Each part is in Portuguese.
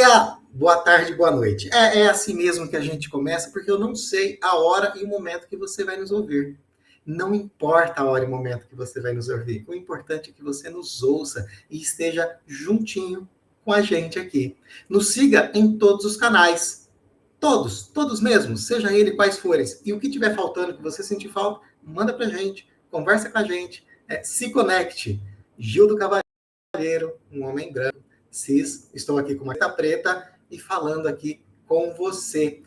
dia, boa tarde, boa noite. É assim mesmo que a gente começa, porque eu não sei a hora e o momento que você vai nos ouvir. Não importa a hora e o momento que você vai nos ouvir. O importante é que você nos ouça e esteja juntinho com a gente aqui. Nos siga em todos os canais. Todos mesmos, seja ele quais forem. E o que tiver faltando, que você sentir falta, manda pra gente, conversa com a gente, se conecte. Gildo Cavalheiro, um homem branco, cis, estou aqui com uma carta preta e falando aqui com você.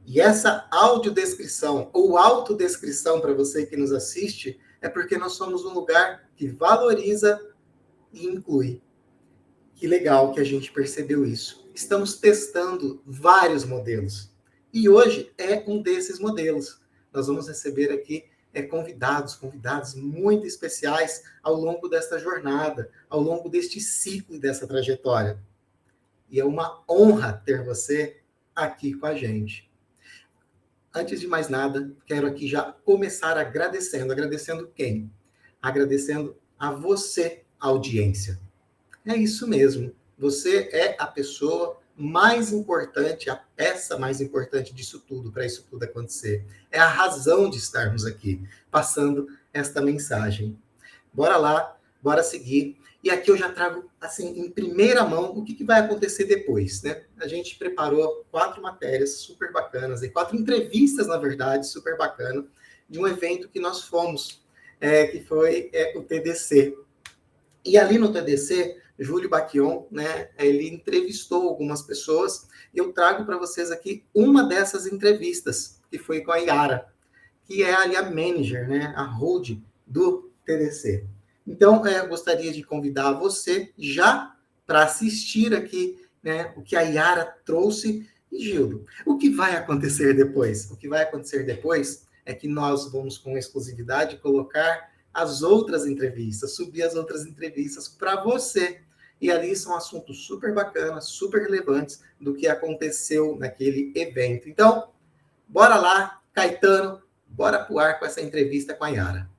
E essa audiodescrição ou autodescrição para você que nos assiste é porque nós somos um lugar que valoriza e inclui. Que legal que a gente percebeu isso. Estamos testando vários modelos. E hoje é um desses modelos. Nós vamos receber aqui convidados muito especiais ao longo desta jornada, ao longo deste ciclo e dessa trajetória. E é uma honra ter você aqui com a gente. Antes de mais nada, quero aqui já começar agradecendo. Agradecendo quem? Agradecendo a você, audiência. É isso mesmo. Você é a pessoa mais importante, a peça mais importante disso tudo, para isso tudo acontecer. É a razão de estarmos aqui, passando esta mensagem. Bora lá, bora seguir. E aqui eu já trago, assim, em primeira mão, o que vai acontecer depois, né? A gente preparou 4 matérias super bacanas, e 4 entrevistas, na verdade, super bacanas, de um evento que nós fomos, que foi o TDC. E ali no TDC, Júlio Baquion, né, ele entrevistou algumas pessoas, e eu trago para vocês aqui uma dessas entrevistas, que foi com a Yara, que é ali a manager, né, a hold do TDC. Então, eu gostaria de convidar você já para assistir aqui, né, o que a Yara trouxe. E, Gildo, o que vai acontecer depois? O que vai acontecer depois é que nós vamos, com exclusividade, colocar as outras entrevistas, subir as outras entrevistas para você. E ali são assuntos super bacanas, super relevantes do que aconteceu naquele evento. Então, bora lá, Caetano, bora pro ar com essa entrevista com a Yara.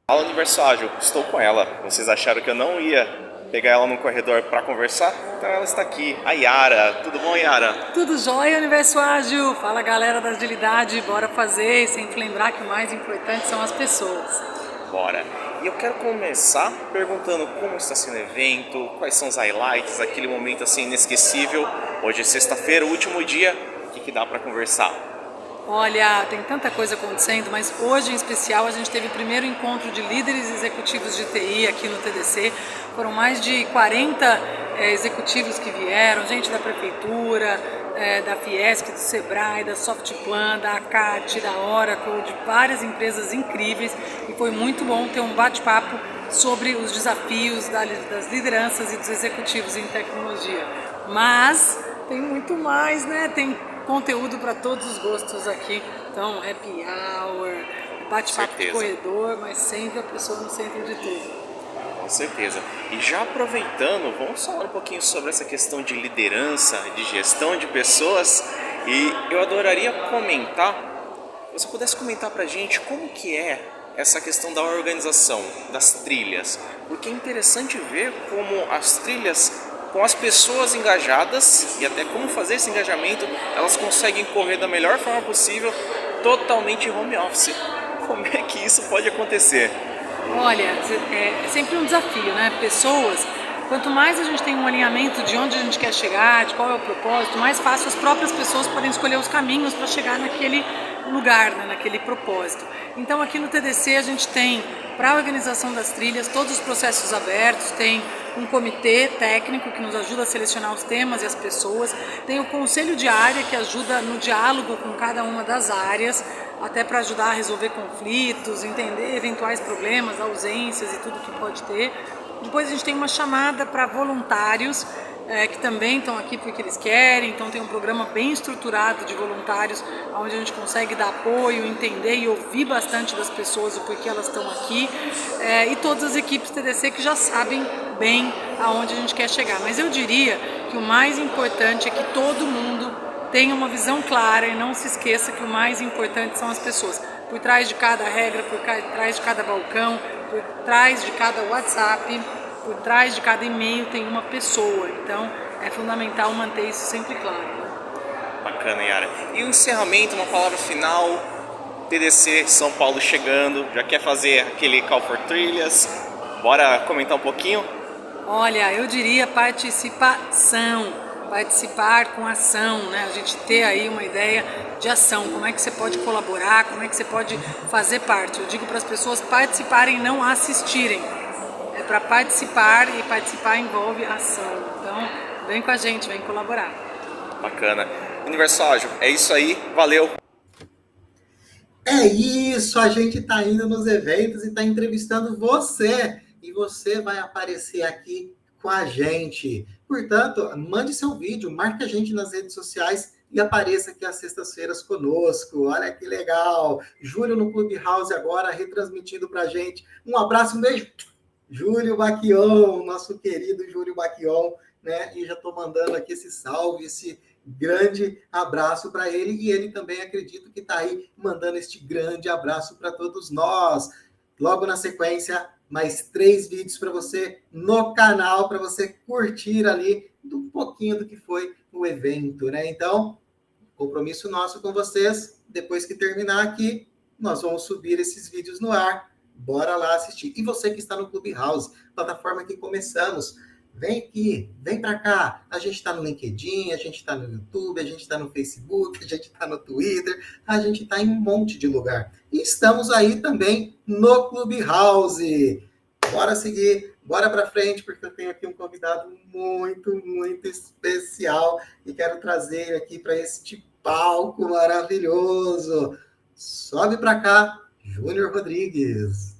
Fala, Universo Ágil, estou com ela. Vocês acharam que eu não ia pegar ela no corredor para conversar? Então ela está aqui, a Yara. Tudo bom, Yara? Tudo jóia, Universo Ágil. Fala, galera da agilidade, bora fazer, sem lembrar que o mais importante são as pessoas. Bora. E eu quero começar perguntando como está sendo o evento, quais são os highlights, aquele momento assim inesquecível. Hoje é sexta-feira, o último dia, o que dá para conversar? Olha, tem tanta coisa acontecendo, mas hoje em especial a gente teve o primeiro encontro de líderes executivos de TI aqui no TDC. Foram mais de 40 executivos que vieram, gente da prefeitura, da Fiesc, do Sebrae, da Softplan, da ACAT, da Oracle, de várias empresas incríveis. E foi muito bom ter um bate-papo sobre os desafios das lideranças e dos executivos em tecnologia. Mas tem muito mais, né? Tem conteúdo para todos os gostos aqui. Então, happy hour, bate-papo de corredor, mas sempre a pessoa no centro de tudo. Com certeza. E já aproveitando, vamos falar um pouquinho sobre essa questão de liderança, de gestão de pessoas. E eu adoraria comentar, se você pudesse comentar pra gente como que é essa questão da organização, das trilhas. Porque é interessante ver como as trilhas, com as pessoas engajadas e até como fazer esse engajamento, elas conseguem correr da melhor forma possível, totalmente home office. Como é que isso pode acontecer? Olha, é sempre um desafio, né? Pessoas, quanto mais a gente tem um alinhamento de onde a gente quer chegar, de qual é o propósito, mais fácil as próprias pessoas podem escolher os caminhos para chegar naquele lugar, né? Naquele propósito. Então aqui no TDC a gente tem, para a organização das trilhas, todos os processos abertos, tem um comitê técnico que nos ajuda a selecionar os temas e as pessoas, tem o conselho de área que ajuda no diálogo com cada uma das áreas, até para ajudar a resolver conflitos, entender eventuais problemas, ausências e tudo que pode ter. Depois a gente tem uma chamada para voluntários, que também estão aqui porque eles querem, então tem um programa bem estruturado de voluntários, onde a gente consegue dar apoio, entender e ouvir bastante das pessoas o porquê elas estão aqui, e todas as equipes TDC que já sabem bem aonde a gente quer chegar. Mas eu diria que o mais importante é que todo mundo tenha uma visão clara e não se esqueça que o mais importante são as pessoas. Por trás de cada regra, por trás de cada balcão, por trás de cada WhatsApp, por trás de cada e-mail tem uma pessoa. Então é fundamental manter isso sempre claro. Né? Bacana, Yara. E o encerramento, uma palavra final. TDC São Paulo chegando, já quer fazer aquele Call for Trilhas? Bora comentar um pouquinho? Olha, eu diria participação, participar com ação, né? A gente ter aí uma ideia de ação, como é que você pode colaborar, como é que você pode fazer parte. Eu digo para as pessoas participarem, não assistirem. É para participar, e participar envolve ação. Então, vem com a gente, vem colaborar. Bacana. Universo Ágil, é isso aí, valeu! É isso, a gente está indo nos eventos e está entrevistando você. E você vai aparecer aqui com a gente. Portanto, mande seu vídeo, marque a gente nas redes sociais e apareça aqui às sextas-feiras conosco. Olha que legal. Júlio no Clubhouse agora, retransmitindo para a gente. Um abraço, um beijo. Júlio Baquion, nosso querido Júlio Baquion, né? E já estou mandando aqui esse salve, esse grande abraço para ele, e ele também acredito que está aí mandando este grande abraço para todos nós. Logo na sequência, mais 3 vídeos para você no canal, para você curtir ali um pouquinho do que foi o evento, né? Então, compromisso nosso com vocês, depois que terminar aqui, nós vamos subir esses vídeos no ar. Bora lá assistir. E você que está no Clubhouse, plataforma que começamos, vem aqui, vem para cá. A gente está no LinkedIn, a gente está no YouTube, a gente está no Facebook, a gente está no Twitter, a gente está em um monte de lugar. E estamos aí também no Clubhouse. Bora seguir, bora para frente, porque eu tenho aqui um convidado muito, muito especial e quero trazer ele aqui para este palco maravilhoso. Sobe para cá, Júnior Rodrigues.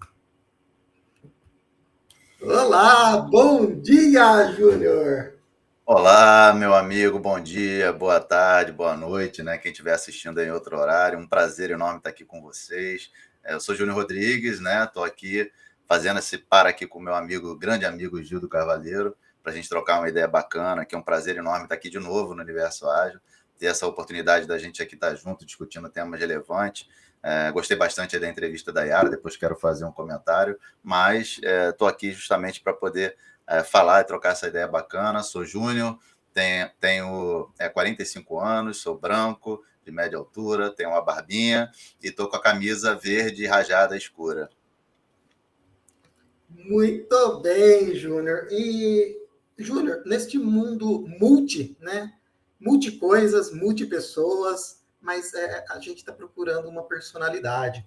Olá, bom dia, Júnior! Olá, meu amigo, bom dia, boa tarde, boa noite, né? Quem estiver assistindo em outro horário, um prazer enorme estar aqui com vocês. Eu sou Júnior Rodrigues, né? Estou aqui fazendo esse par aqui com o meu amigo, grande amigo Gildo Carvalheiro, para a gente trocar uma ideia bacana, que é um prazer enorme estar aqui de novo no Universo Ágil, ter essa oportunidade da gente aqui estar junto, discutindo temas relevantes. Gostei bastante da entrevista da Yara, depois quero fazer um comentário, mas estou aqui justamente para poder falar e trocar essa ideia bacana. Sou Júnior, tenho 45 anos, sou branco, de média altura, tenho uma barbinha e estou com a camisa verde rajada escura. Muito bem, Júnior. E, Júnior, neste mundo né? Multi-coisas, multi-pessoas, mas a gente está procurando uma personalidade.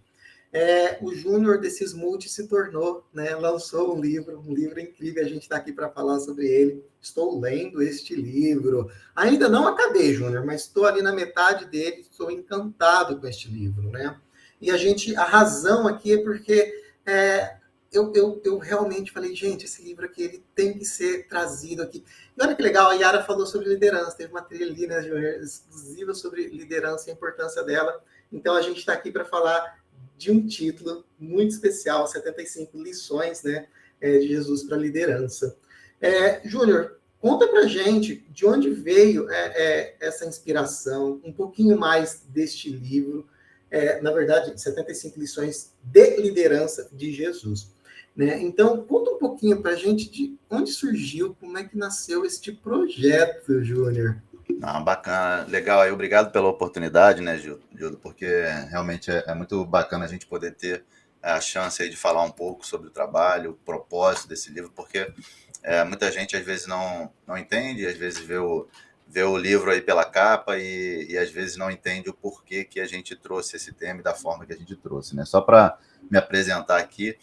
O Júnior desses multi se tornou, né? Lançou um livro incrível, a gente está aqui para falar sobre ele. Estou lendo este livro. Ainda não acabei, Júnior, mas estou ali na metade dele, estou encantado com este livro, né? E a razão aqui é porque eu realmente falei, gente, esse livro aqui ele tem que ser trazido aqui. E olha que legal, a Yara falou sobre liderança, teve uma trilha ali, né, Júnior, exclusiva sobre liderança e a importância dela. Então a gente está aqui para falar de um título muito especial, 75 lições, né, de Jesus para a liderança. Júnior, conta para gente de onde veio essa inspiração, um pouquinho mais deste livro, na verdade, 75 lições de liderança de Jesus. Né? Então, conta um pouquinho para a gente de onde surgiu, como é que nasceu este projeto, Júnior. Bacana, legal aí, obrigado pela oportunidade, né, Gildo, porque realmente é muito bacana a gente poder ter a chance aí de falar um pouco sobre o trabalho, o propósito desse livro, porque muita gente às vezes não entende, às vezes vê o livro aí pela capa e às vezes não entende o porquê que a gente trouxe esse tema e da forma que a gente trouxe, né? Só para me apresentar aqui,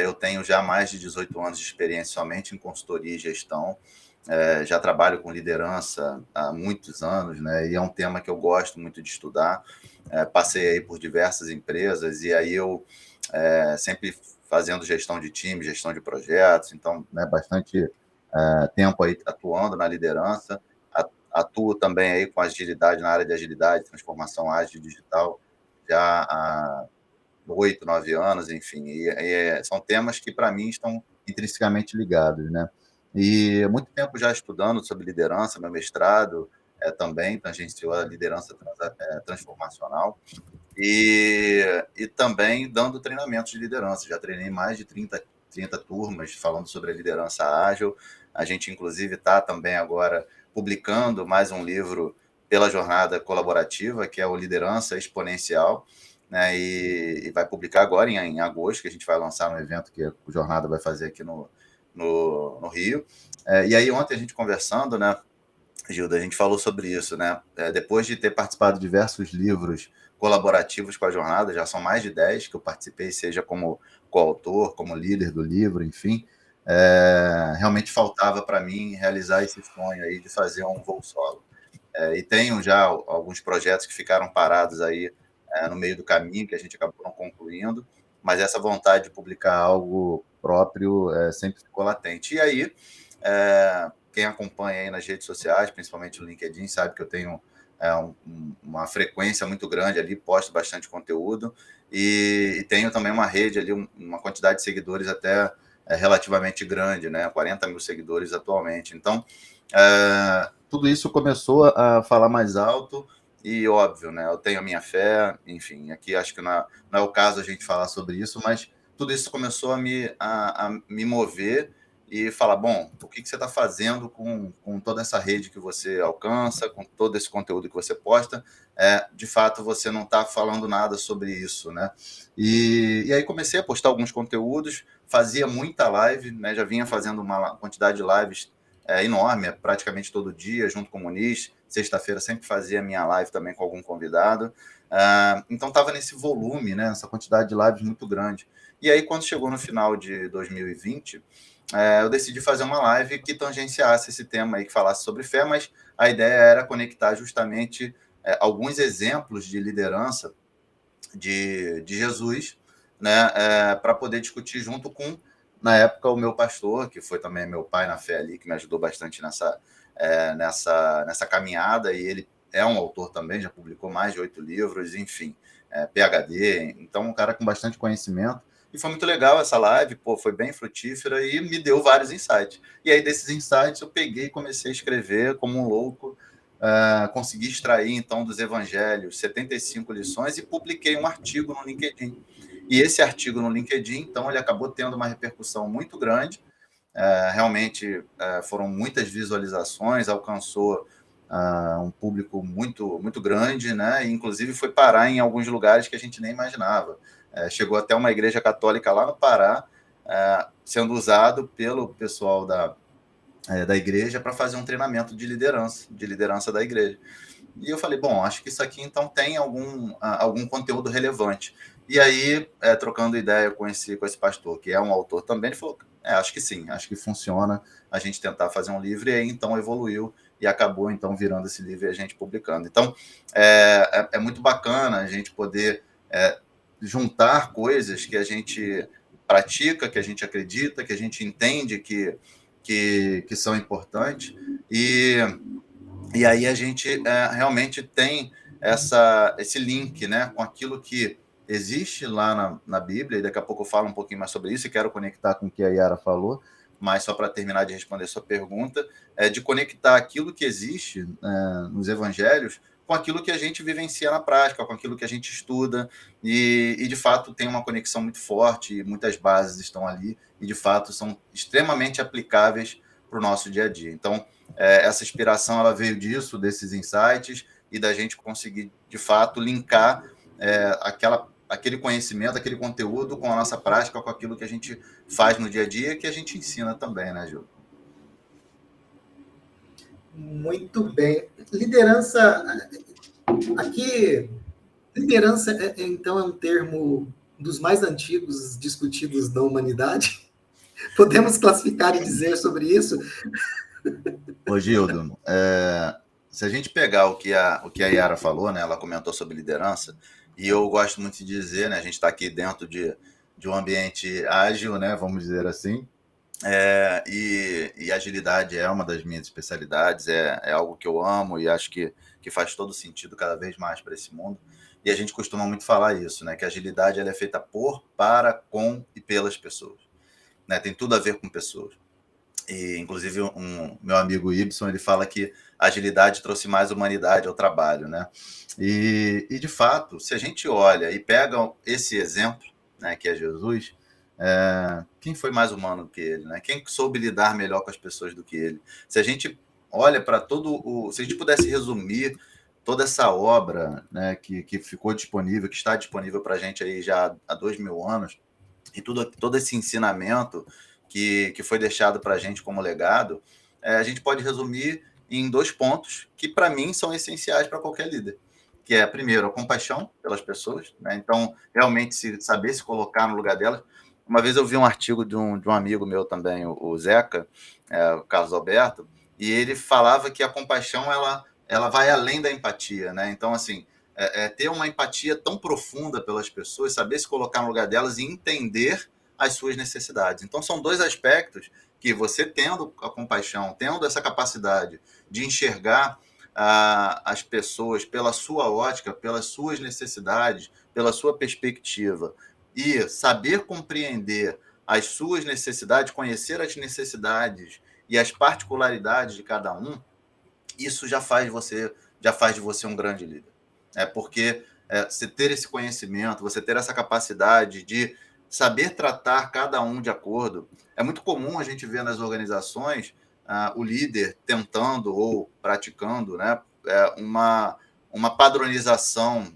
eu tenho já mais de 18 anos de experiência somente em consultoria e gestão. Já trabalho com liderança há muitos anos, né? E é um tema que eu gosto muito de estudar. Passei aí por diversas empresas e aí eu sempre fazendo gestão de time, gestão de projetos, então, né, bastante tempo aí atuando na liderança. Atuo também aí com agilidade, na área de agilidade, transformação ágil digital, já há 8, 9 anos, enfim. E são temas que, para mim, estão intrinsecamente ligados, né? E muito tempo já estudando sobre liderança, meu mestrado também tangenciou a liderança transformacional e também dando treinamentos de liderança. Já treinei mais de 30 30 turmas falando sobre a liderança ágil. A gente, inclusive, está também agora publicando mais um livro pela jornada colaborativa, que é o Liderança Exponencial, né? E vai publicar agora em agosto, que a gente vai lançar no evento que a jornada vai fazer aqui no Rio. E aí, ontem a gente conversando, né, Gilda, a gente falou sobre isso, né? Depois de ter participado de diversos livros colaborativos com a jornada, já são mais de 10 que eu participei, seja como coautor, como líder do livro, enfim, realmente faltava para mim realizar esse sonho aí de fazer um voo solo. E tenho já alguns projetos que ficaram parados aí no meio do caminho, que a gente acabou não concluindo, mas essa vontade de publicar algo próprio sempre ficou latente. E aí, quem acompanha aí nas redes sociais, principalmente o LinkedIn, sabe que eu tenho uma frequência muito grande ali, posto bastante conteúdo, e tenho também uma rede ali, uma quantidade de seguidores até relativamente grande, né? 40 mil seguidores atualmente. Então, tudo isso começou a falar mais alto e, óbvio, né? Eu tenho a minha fé, enfim, aqui acho que não é o caso a gente falar sobre isso, mas tudo isso começou a me mover e falar, bom, o que você está fazendo com toda essa rede que você alcança, com todo esse conteúdo que você posta, de fato você não está falando nada sobre isso, né? E aí comecei a postar alguns conteúdos, fazia muita live, né? Já vinha fazendo uma quantidade de lives enorme, praticamente todo dia, junto com o Muniz. Sexta-feira sempre fazia minha live também com algum convidado. Então estava nesse volume, né? Essa quantidade de lives muito grande. E aí, quando chegou no final de 2020, eu decidi fazer uma live que tangenciasse esse tema aí, que falasse sobre fé, mas a ideia era conectar justamente alguns exemplos de liderança de Jesus, né, para poder discutir junto com, na época, o meu pastor, que foi também meu pai na fé ali, que me ajudou bastante nessa caminhada, e ele é um autor também, já publicou mais de 8 livros, enfim, PhD, então um cara com bastante conhecimento. E foi muito legal essa live, foi bem frutífera e me deu vários insights. E aí, desses insights, eu peguei e comecei a escrever como um louco, consegui extrair, então, dos evangelhos 75 lições e publiquei um artigo no LinkedIn. E esse artigo no LinkedIn, então, ele acabou tendo uma repercussão muito grande. Realmente foram muitas visualizações, alcançou um público muito, muito grande, né? E, inclusive, foi parar em alguns lugares que a gente nem imaginava. Chegou até uma igreja católica lá no Pará, sendo usado pelo pessoal da igreja para fazer um treinamento de liderança da igreja. E eu falei, bom, acho que isso aqui então tem algum conteúdo relevante. E aí, trocando ideia com esse pastor, que é um autor também, ele falou, acho que sim, acho que funciona a gente tentar fazer um livro, e aí então evoluiu e acabou então virando esse livro e a gente publicando. Então, é muito bacana a gente poder juntar coisas que a gente pratica, que a gente acredita, que a gente entende que são importantes, e aí a gente realmente tem esse link, né, com aquilo que existe lá na Bíblia, e daqui a pouco eu falo um pouquinho mais sobre isso e quero conectar com o que a Yara falou, mas só para terminar de responder a sua pergunta, de conectar aquilo que existe nos evangelhos com aquilo que a gente vivencia na prática, com aquilo que a gente estuda, e de fato tem uma conexão muito forte, muitas bases estão ali, e de fato são extremamente aplicáveis para o nosso dia a dia. Então, essa inspiração ela veio disso, desses insights, e da gente conseguir, de fato, linkar aquele conhecimento, aquele conteúdo com a nossa prática, com aquilo que a gente faz no dia a dia, que a gente ensina também, né, Gil? Muito bem. Liderança, aqui, liderança, então, é um termo dos mais antigos discutidos na humanidade. Podemos classificar e dizer sobre isso? Ô, Gildo, se a gente pegar o que a Yara falou, né, ela comentou sobre liderança, e eu gosto muito de dizer, né, a gente está aqui dentro de um ambiente ágil, né, vamos dizer assim, e agilidade é uma das minhas especialidades, é algo que eu amo e acho que faz todo sentido cada vez mais para esse mundo. E a gente costuma muito falar isso, né, que a agilidade ela é feita por, para, com e pelas pessoas. Né, tem tudo a ver com pessoas. E, inclusive, meu amigo Ibson, ele fala que a agilidade trouxe mais humanidade ao trabalho, né? E de fato, se a gente olha e pega esse exemplo, né, que é Jesus, quem foi mais humano do que ele, né? Quem soube lidar melhor com as pessoas do que ele? Se a gente olha para se a gente pudesse resumir toda essa obra, né, que ficou disponível, que está disponível para a gente aí já há 2000 anos, e todo esse ensinamento que foi deixado para a gente como legado, a gente pode resumir em 2 pontos que, para mim, são essenciais para qualquer líder. Que é, primeiro, a compaixão pelas pessoas, né? Então, realmente, saber se colocar no lugar delas. Uma vez eu vi um artigo de um amigo meu também, o Zeca, o Carlos Alberto, e ele falava que a compaixão ela vai além da empatia, né? Então, assim, ter uma empatia tão profunda pelas pessoas, saber se colocar no lugar delas e entender as suas necessidades. Então, são 2 aspectos que você, tendo a compaixão, tendo essa capacidade de enxergar as pessoas pela sua ótica, pelas suas necessidades, pela sua perspectiva, e saber compreender as suas necessidades, conhecer as necessidades e as particularidades de cada um, isso já faz de você um grande líder. Porque você ter esse conhecimento, você ter essa capacidade de saber tratar cada um de acordo. É muito comum a gente ver nas organizações o líder tentando ou praticando, né, uma padronização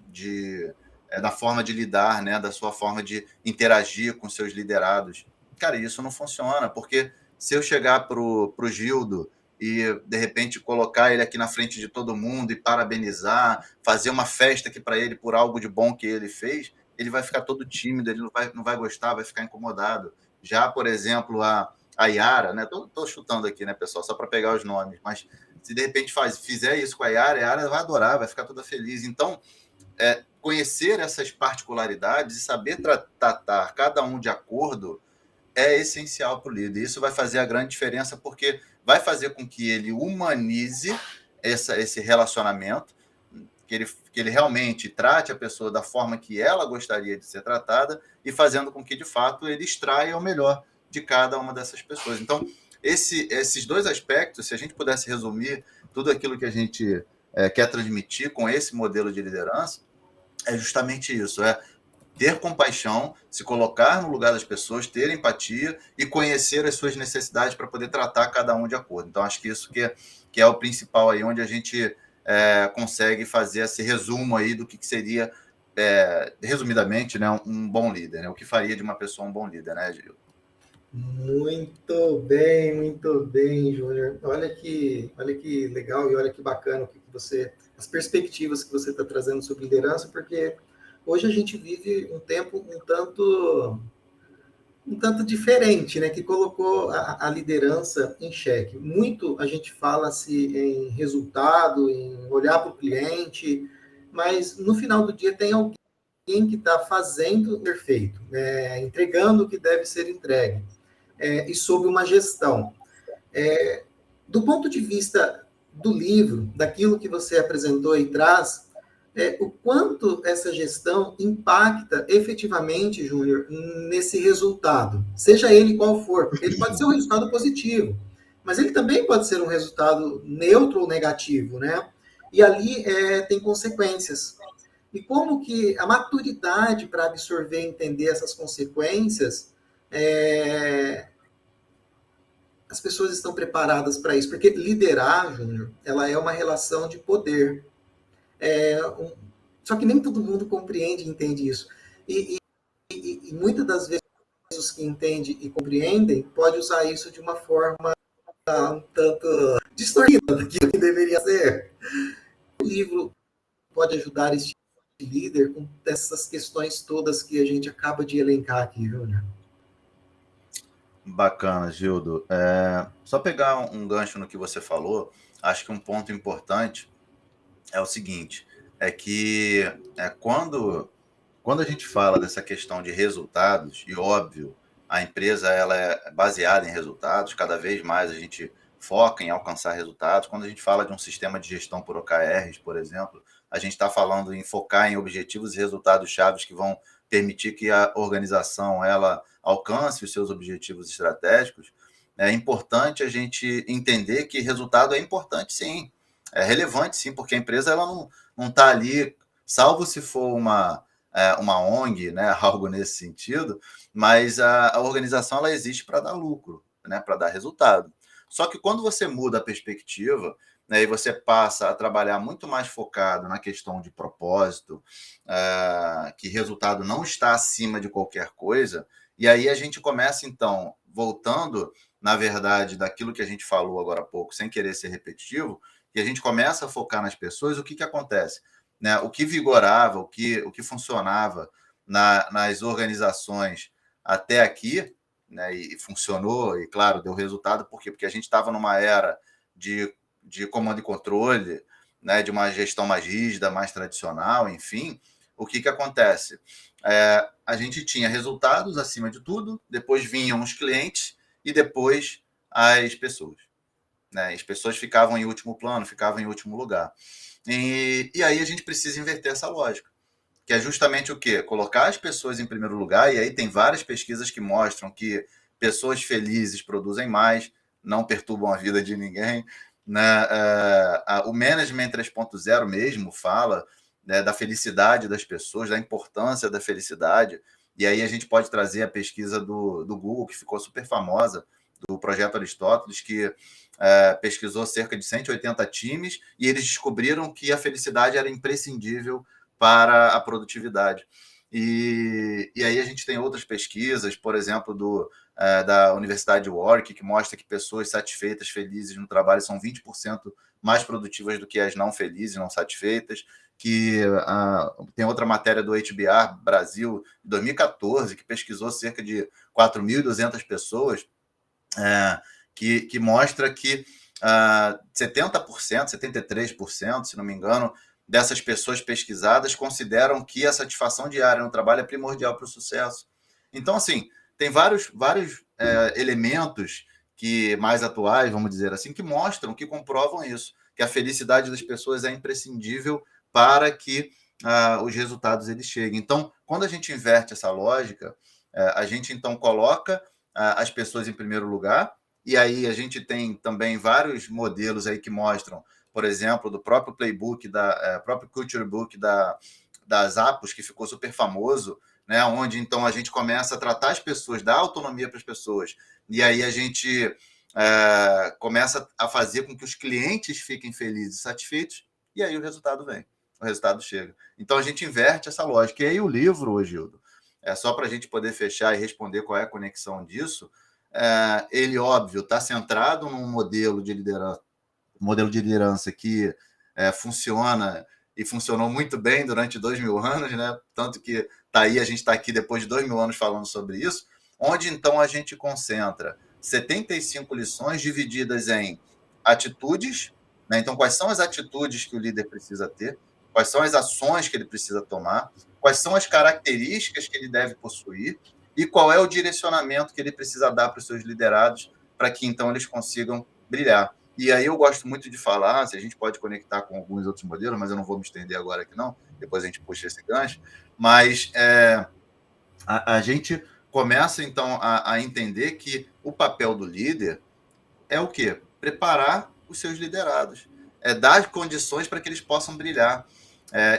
da forma de lidar, né, da sua forma de interagir com seus liderados. Cara, isso não funciona, porque se eu chegar para o Gildo e, de repente, colocar ele aqui na frente de todo mundo e parabenizar, fazer uma festa aqui para ele por algo de bom que ele fez, ele vai ficar todo tímido, ele não vai gostar, vai ficar incomodado. Já, por exemplo, a Yara, né? Tô chutando aqui, né, pessoal, só para pegar os nomes, mas se de repente fizer isso com a Yara vai adorar, vai ficar toda feliz. Então, conhecer essas particularidades e saber tratar cada um de acordo é essencial para o líder. Isso vai fazer a grande diferença, porque vai fazer com que ele humanize esse relacionamento, que ele realmente trate a pessoa da forma que ela gostaria de ser tratada e fazendo com que, de fato, ele extraia o melhor de cada uma dessas pessoas. Então, esses 2 aspectos, se a gente pudesse resumir tudo aquilo que a gente quer transmitir com esse modelo de liderança, é justamente isso, ter compaixão, se colocar no lugar das pessoas, ter empatia e conhecer as suas necessidades para poder tratar cada um de acordo. Então, acho que isso que é o principal aí, onde a gente consegue fazer esse resumo aí do que seria, resumidamente, né, um bom líder, né? O que faria de uma pessoa um bom líder, né, Gil? Muito bem, Júnior. Olha que legal e olha que bacana as perspectivas que você está trazendo sobre liderança, porque hoje a gente vive um tempo um tanto diferente, né, que colocou a liderança em xeque. Muito a gente fala-se em resultado, em olhar para o cliente, mas no final do dia tem alguém que está fazendo o perfeito, né, entregando o que deve ser entregue, e sob uma gestão. Do ponto de vista do livro, daquilo que você apresentou e traz, o quanto essa gestão impacta efetivamente, Júnior, nesse resultado, seja ele qual for, porque ele pode ser um resultado positivo, mas ele também pode ser um resultado neutro ou negativo, né? E ali tem consequências. E como que a maturidade para absorver e entender essas consequências, as pessoas estão preparadas para isso? Porque liderar, Júnior, ela é uma relação de poder. Só que nem todo mundo compreende e entende isso. E muitas das vezes os que entendem e compreendem pode usar isso de uma forma um tanto distorcida daquilo que deveria ser. O livro pode ajudar este líder com essas questões todas que a gente acaba de elencar aqui, Júnior. Bacana, Gildo. Só pegar um gancho no que você falou, acho que um ponto importante é o seguinte, que quando a gente fala dessa questão de resultados, e óbvio, a empresa ela é baseada em resultados, cada vez mais a gente foca em alcançar resultados. Quando a gente fala de um sistema de gestão por OKRs, por exemplo, a gente está falando em focar em objetivos e resultados chaves que vão permitir que a organização ela alcance os seus objetivos estratégicos. É importante a gente entender que resultado é importante, sim. É relevante, sim, porque a empresa ela não está ali, salvo se for uma ONG, né, algo nesse sentido, mas a organização ela existe para dar lucro, né, para dar resultado. Só que quando você muda a perspectiva, né, e você passa a trabalhar muito mais focado na questão de propósito, que resultado não está acima de qualquer coisa, e aí a gente começa, então, voltando, na verdade, daquilo que a gente falou agora há pouco, sem querer ser repetitivo, e a gente começa a focar nas pessoas, o que acontece? Né? O que vigorava, o que funcionava nas organizações até aqui, né, e funcionou, e claro, deu resultado, por quê? Porque a gente estava numa era de comando e controle, né, de uma gestão mais rígida, mais tradicional, enfim. O que acontece? A gente tinha resultados acima de tudo, depois vinham os clientes e depois as pessoas. Né? As pessoas ficavam em último plano, ficavam em último lugar. E aí a gente precisa inverter essa lógica, que é justamente o quê? Colocar as pessoas em primeiro lugar, e aí tem várias pesquisas que mostram que pessoas felizes produzem mais, não perturbam a vida de ninguém. Né? O Management 3.0 mesmo fala, né, da felicidade das pessoas, da importância da felicidade, e aí a gente pode trazer a pesquisa do Google, que ficou super famosa, do Projeto Aristóteles, que pesquisou cerca de 180 times, e eles descobriram que a felicidade era imprescindível para a produtividade. E aí a gente tem outras pesquisas, por exemplo, da Universidade de Warwick, que mostra que pessoas satisfeitas, felizes no trabalho são 20% mais produtivas do que as não felizes, não satisfeitas, que tem outra matéria do HBR Brasil, de 2014, que pesquisou cerca de 4.200 pessoas, que mostra que 70%, 73%, se não me engano, dessas pessoas pesquisadas consideram que a satisfação diária no trabalho é primordial para o sucesso. Então, assim, tem vários elementos que mais atuais, vamos dizer assim, que mostram, que comprovam isso, que a felicidade das pessoas é imprescindível para que os resultados eles cheguem. Então, quando a gente inverte essa lógica, a gente então coloca as pessoas em primeiro lugar, e aí a gente tem também vários modelos aí que mostram, por exemplo, do próprio playbook, próprio culture book das Apos, que ficou super famoso, né? Onde então a gente começa a tratar as pessoas, dar autonomia para as pessoas, e aí a gente começa a fazer com que os clientes fiquem felizes e satisfeitos, e aí o resultado vem, o resultado chega. Então a gente inverte essa lógica. E aí o livro, Gildo, só para a gente poder fechar e responder qual é a conexão disso, ele, óbvio, está centrado num modelo de liderança que funciona e funcionou muito bem durante 2.000 anos, né? Tanto que a gente está aqui depois de 2.000 anos falando sobre isso, onde então a gente concentra 75 lições divididas em atitudes, né? Então, quais são as atitudes que o líder precisa ter, quais são as ações que ele precisa tomar, quais são as características que ele deve possuir e qual é o direcionamento que ele precisa dar para os seus liderados para que então eles consigam brilhar. E aí eu gosto muito de falar, se a gente pode conectar com alguns outros modelos, mas eu não vou me estender agora aqui não, depois a gente puxa esse gancho, mas a gente começa então a entender que o papel do líder é o quê? Preparar os seus liderados, dar condições para que eles possam brilhar.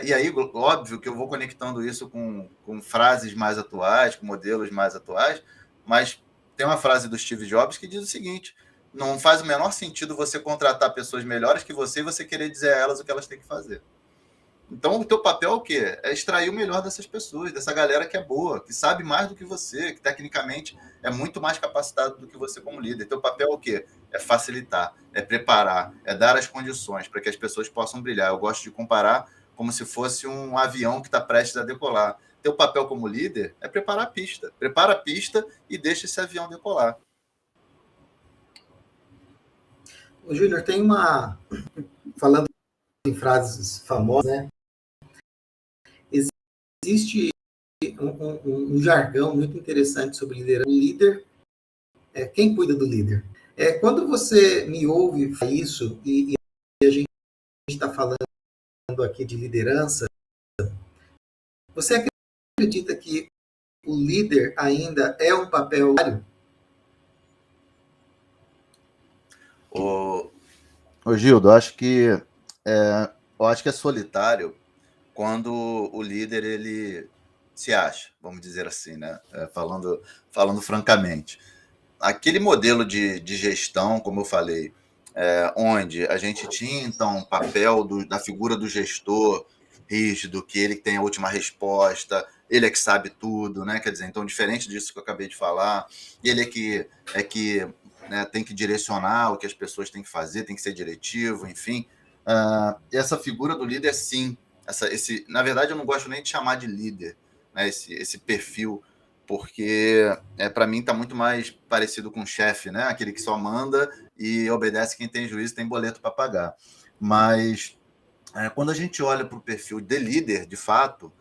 E aí, óbvio que eu vou conectando isso com frases mais atuais, com modelos mais atuais, mas tem uma frase do Steve Jobs que diz o seguinte: não faz o menor sentido você contratar pessoas melhores que você e você querer dizer a elas o que elas têm que fazer. Então, o teu papel é o quê? É extrair o melhor dessas pessoas, dessa galera que é boa, que sabe mais do que você, que tecnicamente é muito mais capacitado do que você como líder. Teu papel é o quê? É facilitar, é preparar, é dar as condições para que as pessoas possam brilhar. Eu gosto de comparar como se fosse um avião que está prestes a decolar. Teu papel como líder é preparar a pista. Prepara a pista e deixa esse avião decolar. O Júnior, tem falando em frases famosas, né? Existe um jargão muito interessante sobre liderança. O líder quem cuida do líder. Quando você me ouve falar isso, e a gente está falando aqui de liderança, você acredita que o líder ainda é um papel diário? Ô Gildo, eu acho que é solitário quando o líder se acha, vamos dizer assim, né? Falando francamente. Aquele modelo de gestão, como eu falei, onde a gente tinha, então, o papel da figura do gestor rígido, que ele tem a última resposta, ele é que sabe tudo, né? Quer dizer, então, diferente disso que eu acabei de falar, ele é que né, tem que direcionar o que as pessoas têm que fazer, tem que ser diretivo, enfim. Essa figura do líder, sim. Na verdade, eu não gosto nem de chamar de líder, né, esse perfil, porque para mim está muito mais parecido com o chefe, né? Aquele que só manda e obedece quem tem juízo, tem boleto para pagar. Mas quando a gente olha para o perfil de líder, de fato,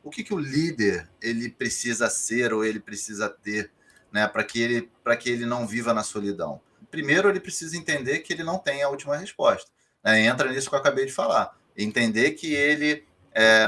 o que o líder ele precisa ser ou ele precisa ter, né, para que ele não viva na solidão? Primeiro, ele precisa entender que ele não tem a última resposta. Né? Entra nisso que eu acabei de falar. Entender que ele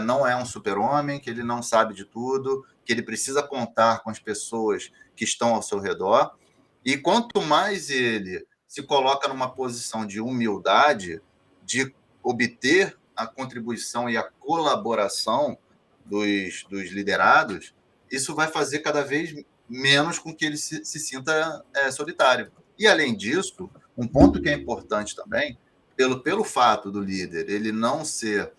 não é um super-homem, que ele não sabe de tudo, que ele precisa contar com as pessoas que estão ao seu redor. E quanto mais ele se coloca numa posição de humildade, de obter a contribuição e a colaboração dos liderados, isso vai fazer cada vez menos com que ele se sinta solitário. E, além disso, um ponto que é importante também, pelo fato do líder ele não ser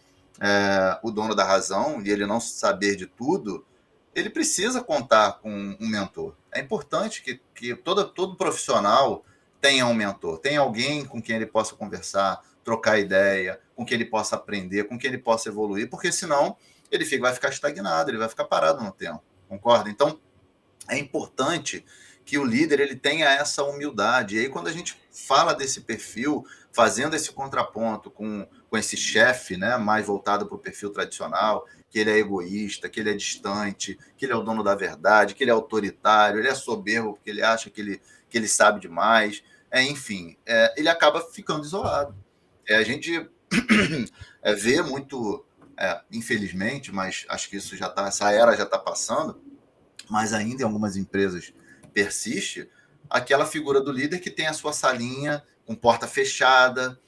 o dono da razão e ele não saber de tudo, ele precisa contar com um mentor. É importante que todo profissional tenha um mentor, tenha alguém com quem ele possa conversar, trocar ideia, com quem ele possa aprender, com quem ele possa evoluir, porque senão ele vai ficar estagnado, ele vai ficar parado no tempo, concorda? Então, é importante que o líder ele tenha essa humildade. E aí, quando a gente fala desse perfil, fazendo esse contraponto com esse chefe, né, mais voltado para o perfil tradicional, que ele é egoísta, que ele é distante, que ele é o dono da verdade, que ele é autoritário, ele é soberbo porque ele acha que ele sabe demais, enfim, ele acaba ficando isolado. A gente vê muito, infelizmente, mas acho que essa era já está passando, mas ainda em algumas empresas persiste aquela figura do líder que tem a sua salinha com porta fechada,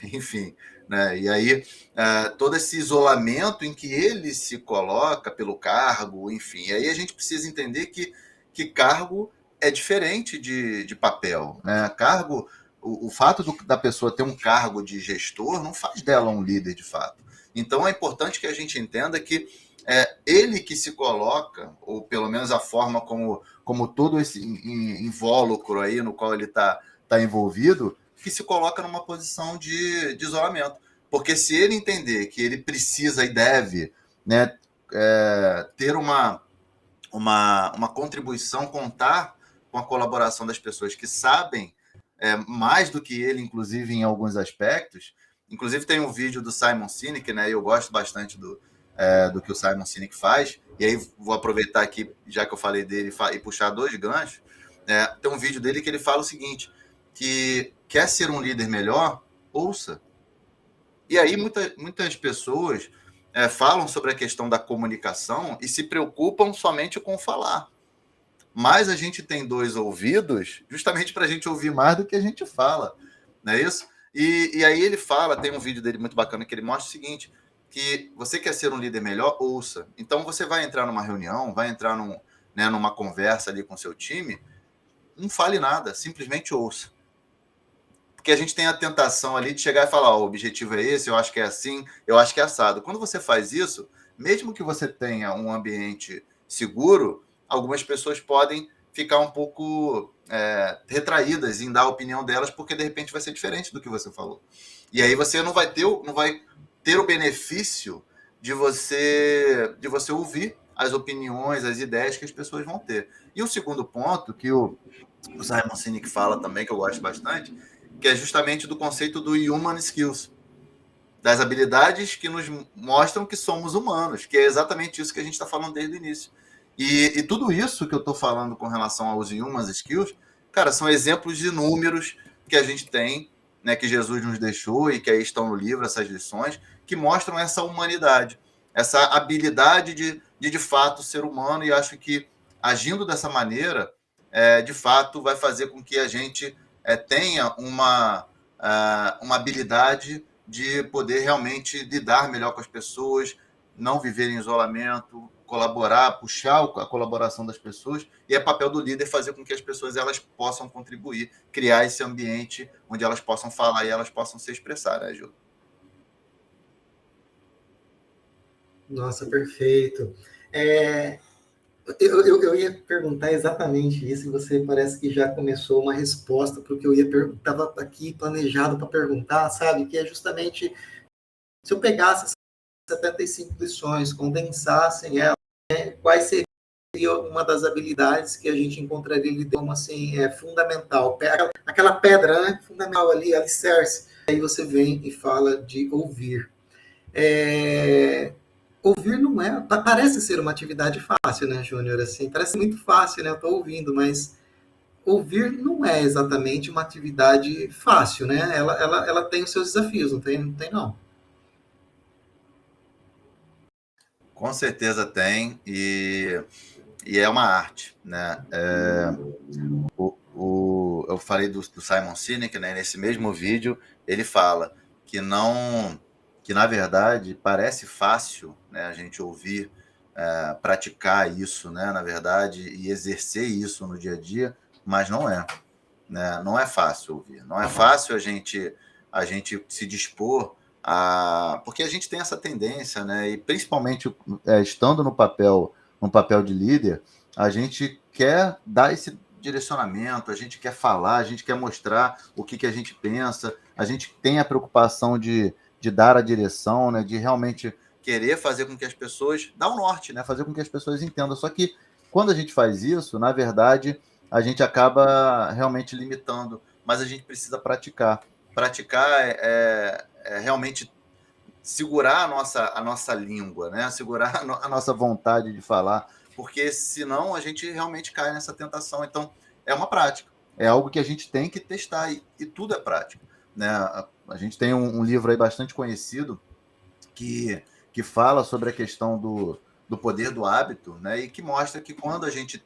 enfim, né? E aí todo esse isolamento em que ele se coloca pelo cargo, enfim, e aí a gente precisa entender que cargo é diferente de papel, né? Cargo, o fato da pessoa ter um cargo de gestor não faz dela um líder de fato. Então é importante que a gente entenda que ele que se coloca, ou pelo menos a forma como todo esse invólucro aí no qual ele está envolvido, que se coloca numa posição de isolamento. Porque se ele entender que ele precisa e deve, né, ter uma contribuição, contar com a colaboração das pessoas que sabem mais do que ele, inclusive em alguns aspectos. Inclusive tem um vídeo do Simon Sinek, né, eu gosto bastante do que o Simon Sinek faz, e aí vou aproveitar aqui, já que eu falei dele, e puxar dois ganchos. Tem um vídeo dele que ele fala o seguinte, que quer ser um líder melhor, ouça. E aí muitas pessoas falam sobre a questão da comunicação e se preocupam somente com falar. Mas a gente tem dois ouvidos justamente para a gente ouvir mais do que a gente fala, não é isso? E aí ele fala, tem um vídeo dele muito bacana que ele mostra o seguinte, que você quer ser um líder melhor, ouça. Então você vai entrar numa reunião, vai entrar numa conversa ali com o seu time, não fale nada, simplesmente ouça. Porque a gente tem a tentação ali de chegar e falar, o objetivo é esse, eu acho que é assim, eu acho que é assado. Quando você faz isso, mesmo que você tenha um ambiente seguro, algumas pessoas podem ficar um pouco retraídas em dar a opinião delas, porque de repente vai ser diferente do que você falou. E aí você não vai ter o benefício de você ouvir as opiniões, as ideias que as pessoas vão ter. E o segundo ponto, que o Simon Sinek fala também, que eu gosto bastante, que é justamente do conceito do human skills, das habilidades que nos mostram que somos humanos, que é exatamente isso que a gente está falando desde o início. E tudo isso que eu estou falando com relação aos human skills, cara, são exemplos inúmeros que a gente tem, né, que Jesus nos deixou e que aí estão no livro, essas lições, que mostram essa humanidade, essa habilidade de fato ser humano, e acho que agindo dessa maneira, de fato vai fazer com que a gente tenha uma habilidade de poder realmente lidar melhor com as pessoas, não viver em isolamento, colaborar, puxar a colaboração das pessoas, e é papel do líder fazer com que as pessoas elas possam contribuir, criar esse ambiente onde elas possam falar e elas possam se expressar, né, Gil? Nossa, perfeito. É, eu ia perguntar exatamente isso, e você parece que já começou uma resposta para o que eu ia perguntar, estava aqui planejado para perguntar, sabe? Que é justamente, se eu pegasse essas 75 lições, condensassem elas, quais seriam uma das habilidades que a gente encontraria ali como assim, fundamental, aquela pedra, né, fundamental ali, alicerce. Aí você vem e fala de ouvir. Ouvir não é, parece ser uma atividade fácil, né, Júnior? Assim, parece muito fácil, né? Eu estou ouvindo, mas ouvir não é exatamente uma atividade fácil, né? Ela tem os seus desafios, não tem, não tem não. Com certeza tem, e é uma arte, né? Eu falei do Simon Sinek, né? Nesse mesmo vídeo, ele fala que não, que na verdade parece fácil, né, a gente ouvir, praticar isso, né, na verdade, e exercer isso no dia a dia, mas não é, né? Não é fácil ouvir, não é fácil a gente se dispor a, porque a gente tem essa tendência, né? E principalmente estando no papel de líder, a gente quer dar esse direcionamento, a gente quer falar, a gente quer mostrar o que a gente pensa, a gente tem a preocupação de dar a direção, né? De realmente querer fazer com que as pessoas, dar o norte, né? Fazer com que as pessoas entendam. Só que quando a gente faz isso, na verdade, a gente acaba realmente limitando, mas a gente precisa praticar. Praticar é realmente segurar a nossa língua, né? Segurar a nossa vontade de falar, porque senão a gente realmente cai nessa tentação. Então, é uma prática, é algo que a gente tem que testar, e tudo é prática, né? A gente tem um livro aí bastante conhecido que fala sobre a questão do poder do hábito, né? E que mostra que quando a gente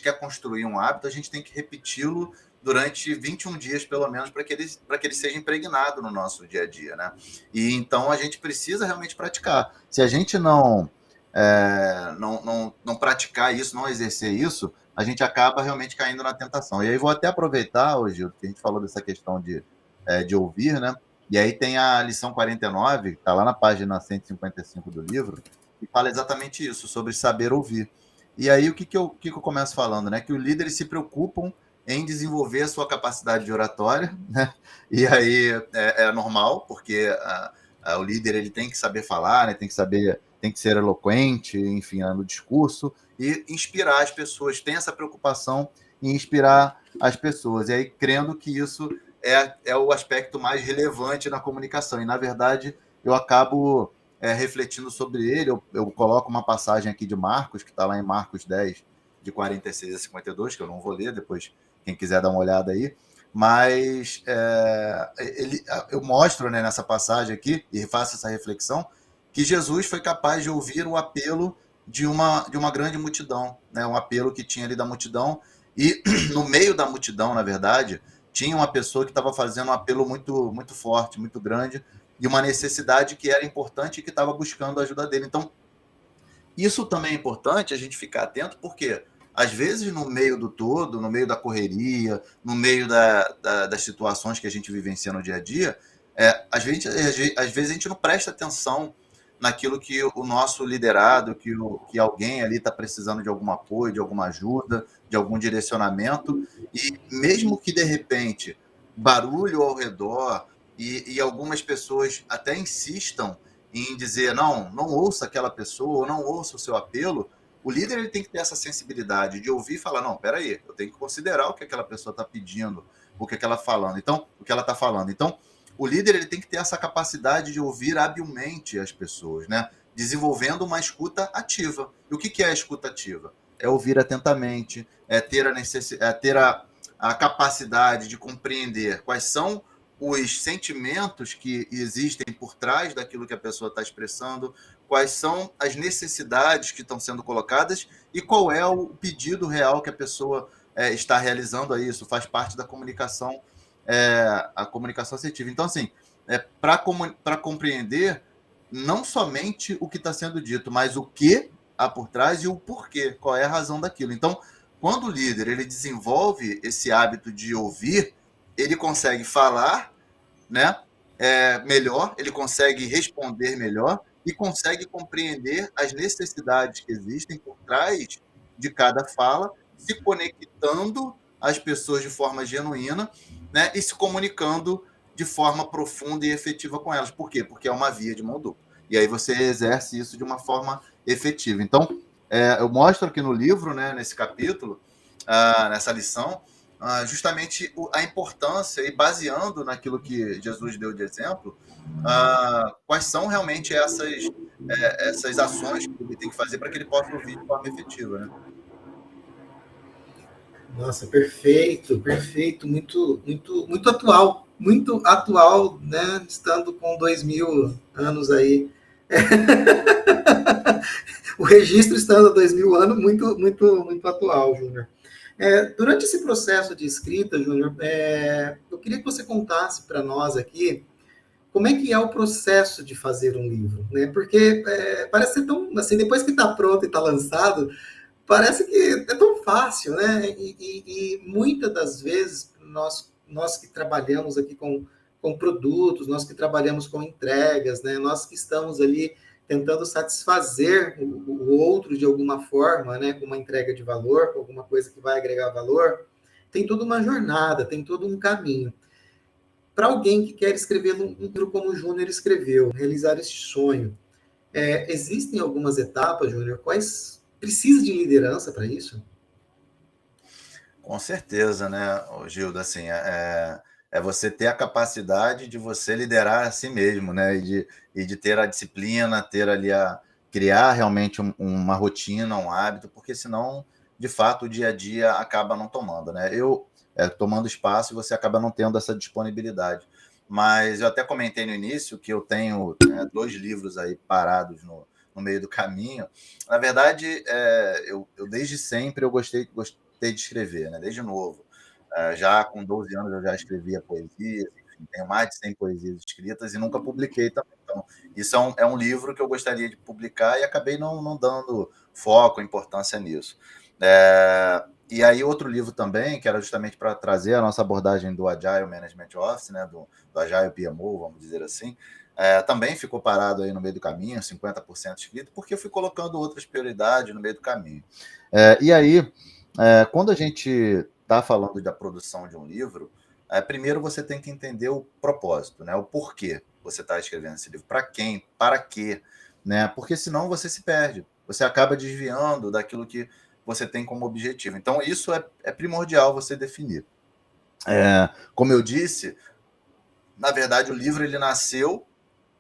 quer construir um hábito, a gente tem que repeti-lo durante 21 dias, pelo menos, para que ele seja impregnado no nosso dia a dia, né? E então a gente precisa realmente praticar. Se a gente não praticar isso, não exercer isso, a gente acaba realmente caindo na tentação. E aí vou até aproveitar, hoje, que a gente falou dessa questão de ouvir, né? E aí tem a lição 49, que está lá na página 155 do livro, que fala exatamente isso, sobre saber ouvir. E aí o que eu começo falando, né? Que os líderes se preocupam em desenvolver a sua capacidade de oratória, né? E aí é normal, porque o líder ele tem que saber falar, né? Tem que ser eloquente, enfim, no discurso, e inspirar as pessoas. Tem essa preocupação em inspirar as pessoas. E aí, crendo que isso é o aspecto mais relevante na comunicação. E, na verdade, eu acabo refletindo sobre ele. Eu coloco uma passagem aqui de Marcos, que está lá em Marcos 10, de 46 a 52, que eu não vou ler, depois quem quiser dar uma olhada aí. Mas eu mostro, né, nessa passagem aqui, e faço essa reflexão, que Jesus foi capaz de ouvir o apelo de uma grande multidão, né? Um apelo que tinha ali da multidão, e no meio da multidão, na verdade, tinha uma pessoa que estava fazendo um apelo muito, muito forte, muito grande, e uma necessidade que era importante e que estava buscando a ajuda dele. Então, isso também é importante a gente ficar atento, porque às vezes no meio do todo, no meio da correria, no meio das situações que a gente vivencia no dia a dia, às vezes a gente não presta atenção naquilo que o nosso liderado, que alguém ali está precisando de algum apoio, de alguma ajuda, de algum direcionamento, e mesmo que de repente barulho ao redor e algumas pessoas até insistam em dizer não ouça aquela pessoa, ou não ouça o seu apelo, o líder ele tem que ter essa sensibilidade de ouvir e falar, não, peraí, eu tenho que considerar o que aquela pessoa está pedindo, o que ela está falando. Então, o líder ele tem que ter essa capacidade de ouvir habilmente as pessoas, né? Desenvolvendo uma escuta ativa. E o que é a escuta ativa? É ouvir atentamente, é ter a capacidade de compreender quais são os sentimentos que existem por trás daquilo que a pessoa está expressando, quais são as necessidades que estão sendo colocadas e qual é o pedido real que a pessoa está realizando a isso. Faz parte da comunicação, a comunicação assertiva. Então, assim, para compreender, não somente o que está sendo dito, mas o que há por trás e o porquê, qual é a razão daquilo. Então, quando o líder ele desenvolve esse hábito de ouvir, ele consegue falar, né, melhor, ele consegue responder melhor e consegue compreender as necessidades que existem por trás de cada fala, se conectando às pessoas de forma genuína, né, e se comunicando de forma profunda e efetiva com elas. Por quê? Porque é uma via de mão dupla. E aí você exerce isso de uma forma efetiva. Então, eu mostro aqui no livro, né, nesse capítulo, nessa lição, justamente a importância e baseando naquilo que Jesus deu de exemplo, quais são realmente essas ações que ele tem que fazer para que ele possa ouvir de forma efetiva, né? Nossa, perfeito, perfeito, muito atual, né? Estando com 2000 anos aí. O registro estando há 2000 anos, muito atual, Júnior. Durante esse processo de escrita, Júnior, eu queria que você contasse para nós aqui como é que é o processo de fazer um livro, né? Porque parece ser tão, assim, depois que está pronto e está lançado, parece que é tão fácil, né? E muitas das vezes nós que trabalhamos aqui com produtos, nós que trabalhamos com entregas, né? Nós que estamos ali tentando satisfazer o outro de alguma forma, né? Com uma entrega de valor, com alguma coisa que vai agregar valor, tem toda uma jornada, tem todo um caminho. Para alguém que quer escrever um livro como o Júnior escreveu, realizar este sonho, existem algumas etapas, Júnior, quais precisa de liderança para isso? Com certeza, né, Gildo, assim, é você ter a capacidade de você liderar a si mesmo, né, e de ter a disciplina, ter ali criar realmente uma rotina, um hábito, porque senão, de fato, o dia a dia acaba não tomando, né, tomando espaço e você acaba não tendo essa disponibilidade. Mas eu até comentei no início que eu tenho 2 livros aí parados no meio do caminho. Na verdade, eu desde sempre eu gostei de escrever, né? Desde novo. Já com 12 anos eu já escrevia poesias, enfim, tenho mais de 100 poesias escritas e nunca publiquei também. Então, isso é um livro que eu gostaria de publicar e acabei não dando foco, importância nisso. E aí outro livro também, que era justamente para trazer a nossa abordagem do Agile Management Office, né, do Agile PMO, vamos dizer assim, também ficou parado aí no meio do caminho, 50% escrito, porque eu fui colocando outras prioridades no meio do caminho. E aí, quando a gente está falando da produção de um livro, primeiro você tem que entender o propósito, né? O porquê você está escrevendo esse livro, para quem, para quê, né? Porque senão você se perde, você acaba desviando daquilo que você tem como objetivo. Então, isso é primordial você definir. Como eu disse, na verdade, o livro ele nasceu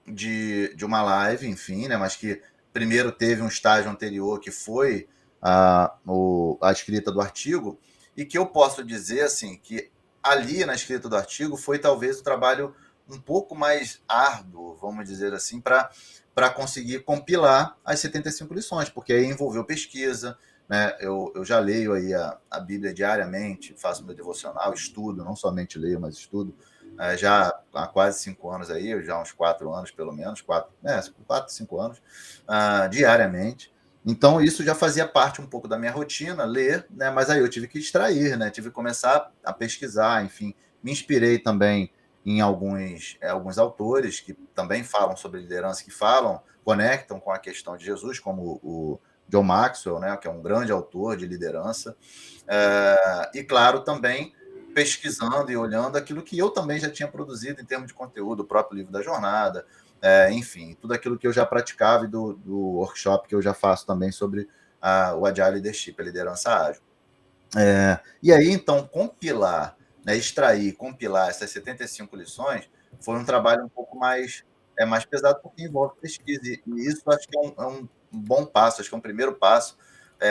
de uma live, enfim, né? Mas que primeiro teve um estágio anterior que foi a escrita do artigo, e que eu posso dizer assim que ali na escrita do artigo foi talvez o trabalho um pouco mais árduo, vamos dizer assim, para conseguir compilar as 75 lições, porque aí envolveu pesquisa, né? Eu já leio aí a Bíblia diariamente, faço meu devocional, estudo, não somente leio, mas estudo, já há quase 5 anos aí, já há uns 4 anos pelo menos, 4, 5 anos, diariamente. Então, isso já fazia parte um pouco da minha rotina, ler, né? Mas aí eu tive que extrair, né? Tive que começar a pesquisar, enfim. Me inspirei também em alguns autores que também falam sobre liderança, que conectam com a questão de Jesus, como o John Maxwell, né? Que é um grande autor de liderança. E, claro, também pesquisando e olhando aquilo que eu também já tinha produzido em termos de conteúdo, o próprio livro da jornada, enfim, tudo aquilo que eu já praticava e do workshop que eu já faço também sobre o Agile Leadership, a liderança ágil. E aí, então, compilar essas 75 lições foi um trabalho um pouco mais pesado, porque envolve pesquisa, e isso acho que é um bom passo, acho que é um primeiro passo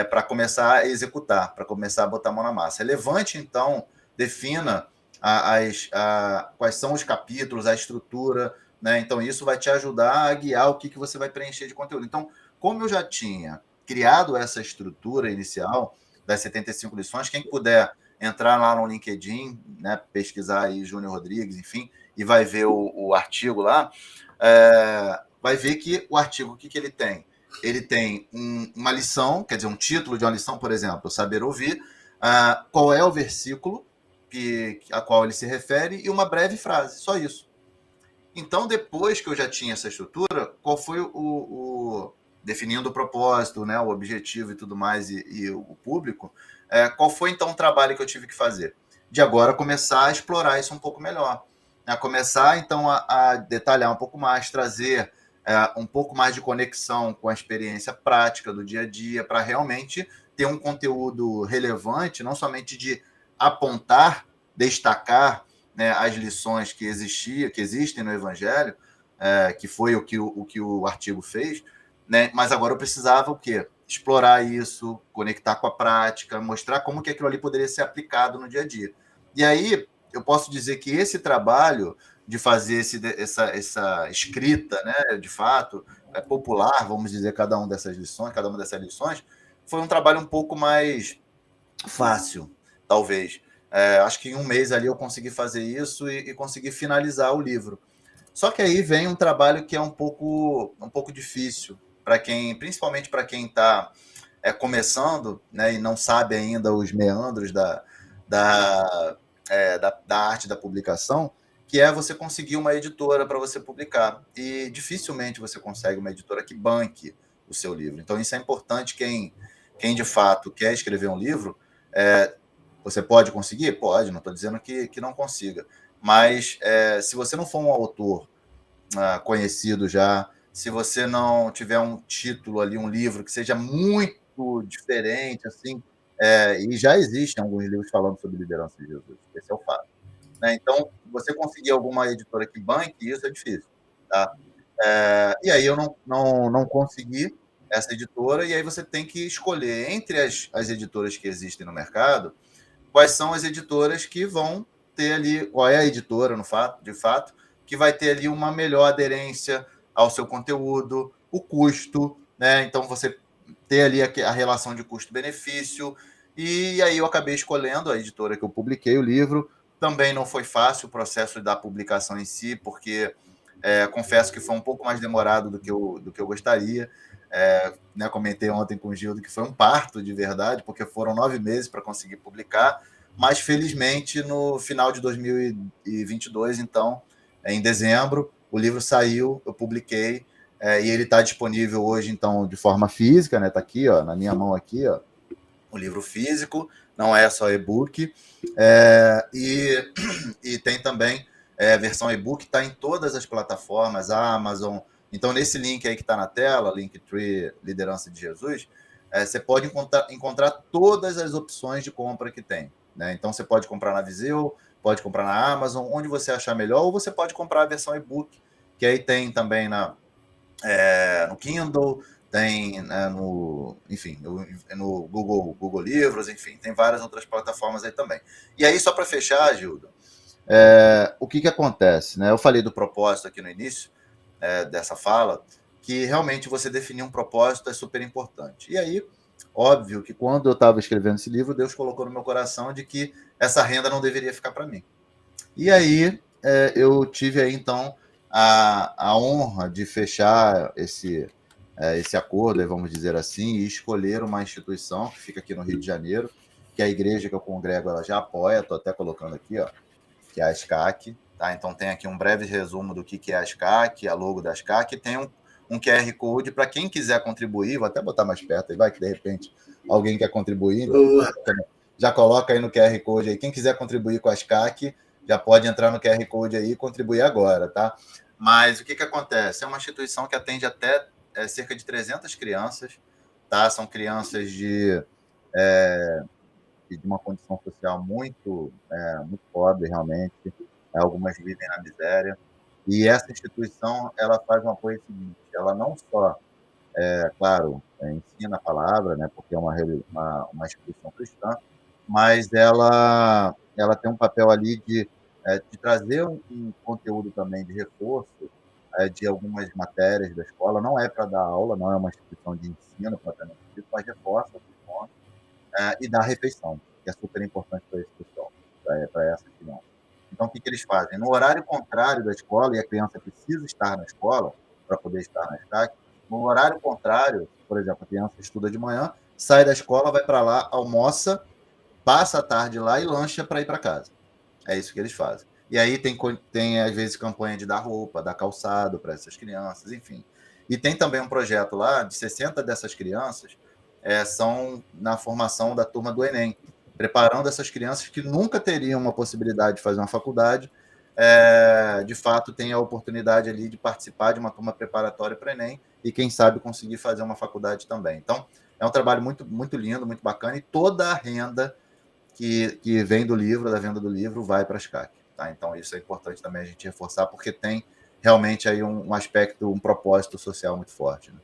para começar a executar, para começar a botar a mão na massa. Relevante, então, defina quais são os capítulos, a estrutura, né? Então, isso vai te ajudar a guiar o que você vai preencher de conteúdo. Então, como eu já tinha criado essa estrutura inicial das 75 lições, quem puder entrar lá no LinkedIn, né, pesquisar aí Júnior Rodrigues, enfim, e vai ver o artigo lá, vai ver que o artigo, o que ele tem? Ele tem uma lição, quer dizer, um título de uma lição, por exemplo, saber ouvir, qual é o versículo a qual ele se refere e uma breve frase, só isso. Então, depois que eu já tinha essa estrutura, qual foi definindo o propósito, né, o objetivo e tudo mais, e o público, qual foi então o trabalho que eu tive que fazer? De agora começar a explorar isso um pouco melhor. A começar então a detalhar um pouco mais, trazer um pouco mais de conexão com a experiência prática do dia a dia, para realmente ter um conteúdo relevante, não somente de apontar, destacar, né, as lições que existem no Evangelho, que foi o que o artigo fez, né? Mas agora eu precisava o quê? Explorar isso, conectar com a prática, mostrar como que aquilo ali poderia ser aplicado no dia a dia. E aí eu posso dizer que esse trabalho de fazer essa escrita, né, de fato, popular, vamos dizer, cada uma dessas lições, foi um trabalho um pouco mais fácil, talvez. Acho que em um mês ali eu consegui fazer isso e consegui finalizar o livro. Só que aí vem um trabalho que é um pouco difícil, principalmente para quem está começando, né, e não sabe ainda os meandros da, da arte da publicação, que é você conseguir uma editora para você publicar. E dificilmente você consegue uma editora que banque o seu livro. Então, isso é importante. Quem de fato quer escrever um livro, você pode conseguir? Pode, não estou dizendo que não consiga. Mas se você não for um autor conhecido já, se você não tiver um título ali, um livro que seja muito diferente, assim, e já existem alguns livros falando sobre liderança de Jesus, esse é o fato. Né? Então, você conseguir alguma editora que banque, isso é difícil. Tá? E aí eu não consegui essa editora, e aí você tem que escolher entre as editoras que existem no mercado, quais são as editoras que vão ter ali, qual é a editora, de fato, que vai ter ali uma melhor aderência ao seu conteúdo, o custo, né? Então, você ter ali a relação de custo-benefício, e aí eu acabei escolhendo a editora que eu publiquei o livro. Também não foi fácil o processo da publicação em si, porque confesso que foi um pouco mais demorado do que eu gostaria. Né, comentei ontem com o Gildo que foi um parto de verdade, porque foram 9 meses para conseguir publicar, mas felizmente no final de 2022, então, em dezembro, o livro saiu, eu publiquei, e ele está disponível hoje, então, de forma física, né? Está aqui, ó, na minha mão aqui, ó, o livro físico, não é só e-book, e tem também a versão e-book, está em todas as plataformas, a Amazon. Então, nesse link aí que está na tela, Linktree Liderança de Jesus, você pode encontrar todas as opções de compra que tem. Né? Então, você pode comprar na Viseu, pode comprar na Amazon, onde você achar melhor, ou você pode comprar a versão e-book, que aí tem também no Kindle, tem enfim, no Google Livros, enfim, tem várias outras plataformas aí também. E aí, só para fechar, Gildo, o que acontece? Né? Eu falei do propósito aqui no início dessa fala, que realmente você definir um propósito é super importante. E aí, óbvio que quando eu estava escrevendo esse livro, Deus colocou no meu coração de que essa renda não deveria ficar para mim. E aí eu tive aí, então, a honra de fechar esse acordo, vamos dizer assim, e escolher uma instituição que fica aqui no Rio de Janeiro, que a igreja que eu congrego ela já apoia, estou até colocando aqui, ó, que é a SCAC. Tá? Então tem aqui um breve resumo do que é a SCAC, a logo da SCAC, tem um QR Code para quem quiser contribuir, vou até botar mais perto aí, vai que de repente alguém quer contribuir, então, já coloca aí no QR Code aí, quem quiser contribuir com a SCAC, já pode entrar no QR Code aí e contribuir agora, tá? Mas o que acontece? É uma instituição que atende até cerca de 300 crianças, tá? São crianças de uma condição social muito pobre, realmente. Algumas vivem na miséria. E essa instituição, ela faz um apoio seguinte, ela não só, claro, ensina a palavra, né, porque é uma instituição cristã, mas ela tem um papel ali de trazer um conteúdo também de reforço de algumas matérias da escola. Não é para dar aula, não é uma instituição de ensino, mas reforça os pontos e dá refeição, que é super importante para esse pessoal, para essa criança. Então, o que eles fazem? No horário contrário da escola, e a criança precisa estar na escola para poder poder estar na SCAC. No horário contrário, por exemplo, a criança estuda de manhã, sai da escola, vai para lá, almoça, passa a tarde lá e lancha para ir para casa. É isso que eles fazem. E aí tem, às vezes, campanha de dar roupa, dar calçado para essas crianças, enfim. E tem também um projeto lá, de 60 dessas crianças, são na formação da turma do Enem, preparando essas crianças que nunca teriam uma possibilidade de fazer uma faculdade, de fato, tem a oportunidade ali de participar de uma turma preparatória para o Enem e, quem sabe, conseguir fazer uma faculdade também. Então, é um trabalho muito, muito lindo, muito bacana, e toda a renda que vem do livro, da venda do livro, vai para as CAC. Tá? Então, isso é importante também a gente reforçar, porque tem realmente aí um aspecto, um propósito social muito forte. Né?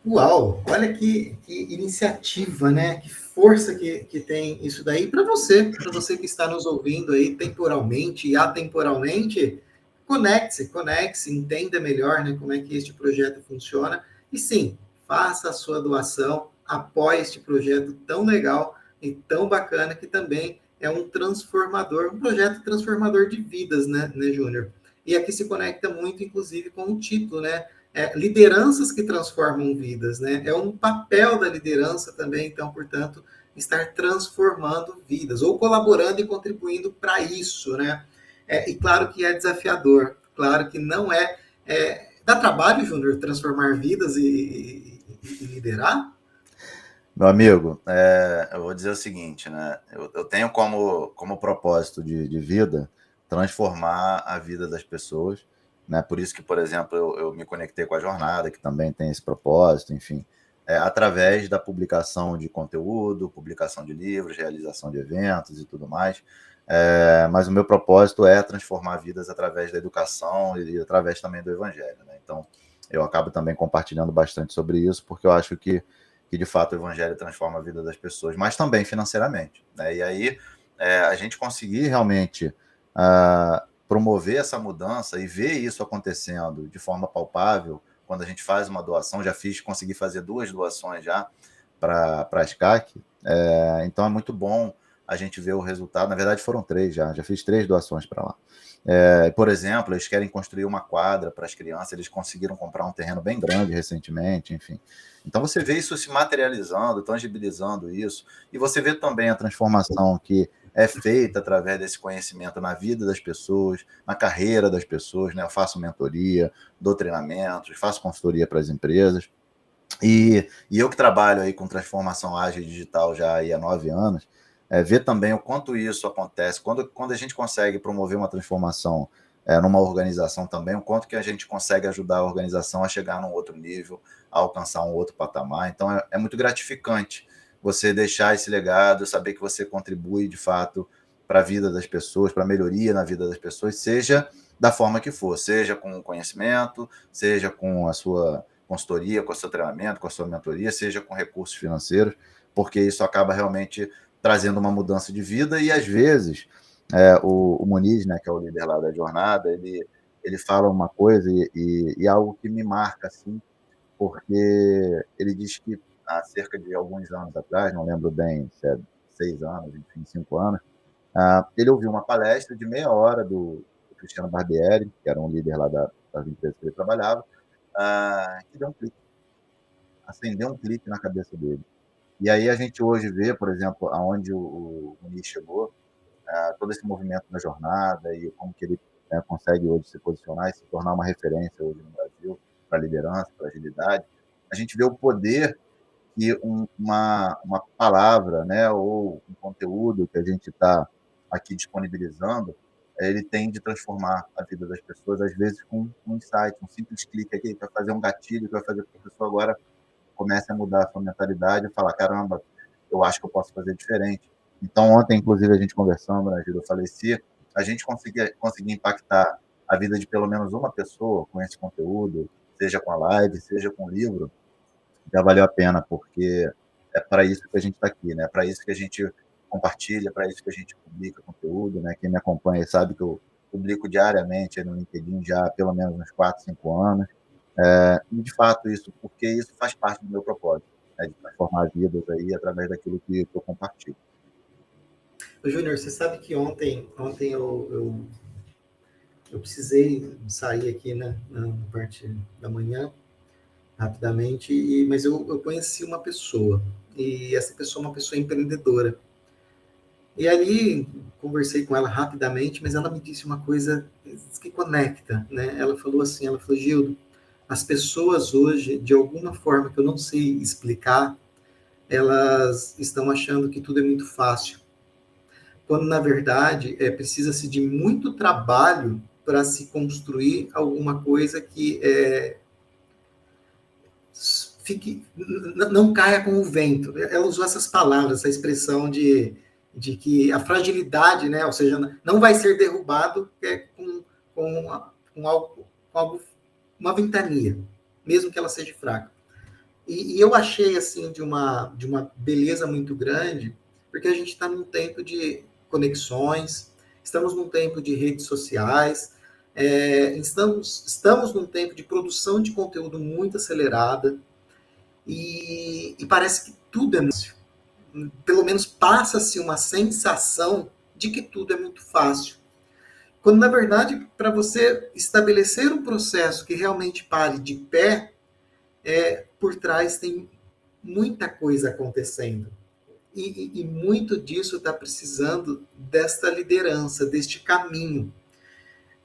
Uau, olha que iniciativa, né? Que força que tem isso daí para você que está nos ouvindo aí temporalmente e atemporalmente, conecte-se, entenda melhor, né, como é que este projeto funciona. E sim, faça a sua doação, apoie este projeto tão legal e tão bacana que também é um transformador, um projeto transformador de vidas, né, Júnior? E aqui se conecta muito, inclusive, com o título, né? Lideranças que transformam vidas, né? É um papel da liderança também, então, portanto, estar transformando vidas, ou colaborando e contribuindo para isso, né? E claro que é desafiador, claro que não dá trabalho, Júnior, transformar vidas e liderar? Meu amigo, eu vou dizer o seguinte, né? Eu tenho como propósito de vida transformar a vida das pessoas, né? Por isso que, por exemplo, eu me conectei com a jornada, que também tem esse propósito, enfim, através da publicação de conteúdo, publicação de livros, realização de eventos e tudo mais. Mas o meu propósito é transformar vidas através da educação e através também do evangelho, né? Então, eu acabo também compartilhando bastante sobre isso, porque eu acho que de fato o evangelho transforma a vida das pessoas, mas também financeiramente. Né? E aí a gente conseguir realmente promover essa mudança e ver isso acontecendo de forma palpável, quando a gente faz uma doação, consegui fazer 2 doações já para a SCAC, então é muito bom a gente ver o resultado. Na verdade foram 3 já fiz 3 doações para lá. Por exemplo, eles querem construir uma quadra para as crianças, eles conseguiram comprar um terreno bem grande recentemente, enfim. Então você vê isso se materializando, tangibilizando isso, e você vê também a transformação que é feita através desse conhecimento na vida das pessoas, na carreira das pessoas, né? Eu faço mentoria, dou treinamentos, faço consultoria para as empresas, e eu que trabalho aí com transformação ágil e digital já aí há 9 anos, ver também o quanto isso acontece, quando a gente consegue promover uma transformação numa organização também, o quanto que a gente consegue ajudar a organização a chegar num outro nível, a alcançar um outro patamar. Então, é muito gratificante você deixar esse legado, saber que você contribui, de fato, para a vida das pessoas, para a melhoria na vida das pessoas, seja da forma que for, seja com conhecimento, seja com a sua consultoria, com o seu treinamento, com a sua mentoria, seja com recursos financeiros, porque isso acaba realmente trazendo uma mudança de vida. E às vezes o Muniz, né, que é o líder lá da jornada, ele fala uma coisa e algo que me marca, assim, porque ele diz que há cerca de alguns anos atrás, não lembro bem se é 6 anos, enfim, 5 anos, ele ouviu uma palestra de meia hora do Cristiano Barbieri, que era um líder lá das empresas que ele trabalhava, que deu um clique, acendeu um clique na cabeça dele. E aí a gente hoje vê, por exemplo, aonde o Muniz chegou, todo esse movimento da jornada e como que ele consegue hoje se posicionar e se tornar uma referência hoje no Brasil para liderança, para agilidade. A gente vê o poder que uma palavra, né, ou um conteúdo que a gente está aqui disponibilizando, ele tem de transformar a vida das pessoas, às vezes com um insight, um simples clique aqui, que vai fazer um gatilho, que vai fazer com que a pessoa agora comece a mudar a sua mentalidade e falar, caramba, eu acho que eu posso fazer diferente. Então, ontem, inclusive, a gente conversando, né, Gil, eu falei, se a gente conseguir impactar a vida de pelo menos uma pessoa com esse conteúdo, seja com a live, seja com o livro, já valeu a pena, porque é para isso que a gente está aqui, né? É para isso que a gente compartilha, é para isso que a gente publica conteúdo, né? Quem me acompanha sabe que eu publico diariamente no LinkedIn já há pelo menos uns 4, 5 anos. E, de fato, porque isso faz parte do meu propósito, né? De transformar vidas aí através daquilo que eu compartilho. Júnior, você sabe que ontem eu eu precisei sair aqui na parte da manhã, rapidamente, mas eu conheci uma pessoa, e essa pessoa é uma pessoa empreendedora. E ali, conversei com ela rapidamente, mas ela me disse uma coisa que conecta, né? Ela falou assim, ela falou, Gildo, as pessoas hoje, de alguma forma que eu não sei explicar, elas estão achando que tudo é muito fácil, quando na verdade precisa-se de muito trabalho para se construir alguma coisa que fique, não caia com o vento. Ela usou essas palavras, essa expressão de que a fragilidade, né, ou seja, não vai ser derrubado com, com algo, uma ventania, mesmo que ela seja fraca. E eu achei assim de uma beleza muito grande, porque a gente está num tempo de conexões, estamos num tempo de redes sociais, estamos num tempo de produção de conteúdo muito acelerada, e parece que tudo é fácil. Pelo menos passa-se uma sensação de que tudo é muito fácil. Quando, na verdade, para você estabelecer um processo que realmente pare de pé, por trás tem muita coisa acontecendo. E muito disso está precisando desta liderança, deste caminho.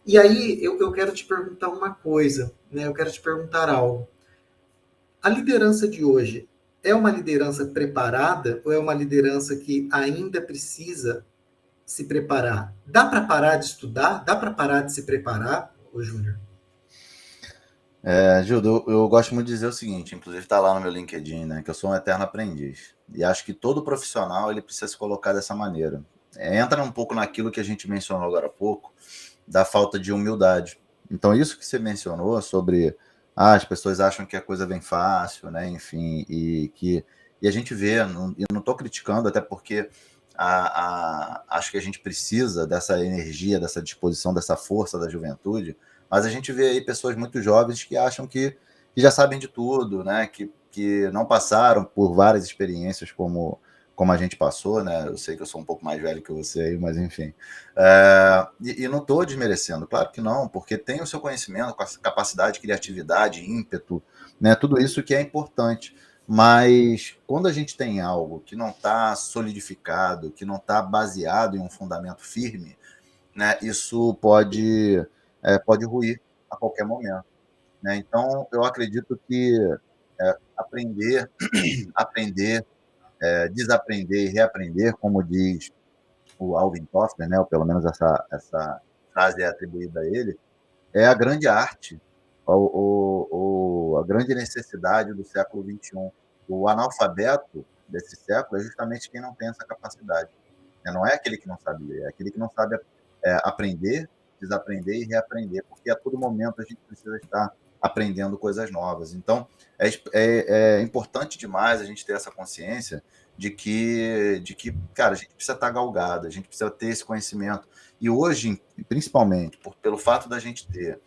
E aí eu quero te perguntar uma coisa, né? Eu quero te perguntar algo. A liderança de hoje é uma liderança preparada ou é uma liderança que ainda precisa se preparar? Dá para parar de estudar? Dá para parar de se preparar, ô Júnior? Gildo, eu gosto muito de dizer o seguinte, inclusive está lá no meu LinkedIn, né, que eu sou um eterno aprendiz. E acho que todo profissional ele precisa se colocar dessa maneira. Entra um pouco naquilo que a gente mencionou agora há pouco, da falta de humildade. Então, isso que você mencionou sobre as pessoas acham que a coisa vem fácil, né? Enfim, e a gente vê, e não estou criticando, até porque acho que a gente precisa dessa energia, dessa disposição, dessa força da juventude, mas a gente vê aí pessoas muito jovens que acham que já sabem de tudo, né? Que não passaram por várias experiências como a gente passou, né? Eu sei que eu sou um pouco mais velho que você aí, mas enfim. E não estou desmerecendo, claro que não, porque tem o seu conhecimento, capacidade, criatividade, ímpeto, né? Tudo isso que é importante. Mas quando a gente tem algo que não está solidificado, que não está baseado em um fundamento firme, né? Isso pode ruir a qualquer momento, né? Então, eu acredito que aprender, aprender, desaprender e reaprender, como diz o Alvin Toffler, né, ou pelo menos essa frase é atribuída a ele, é a grande arte, a grande necessidade do século XXI. O analfabeto desse século é justamente quem não tem essa capacidade. Não é aquele que não sabe ler, é aquele que não sabe aprender, desaprender e reaprender, porque a todo momento a gente precisa estar aprendendo coisas novas. Então, é importante demais a gente ter essa consciência de que, cara, a gente precisa estar galgado, a gente precisa ter esse conhecimento. E hoje, principalmente, pelo fato da gente ter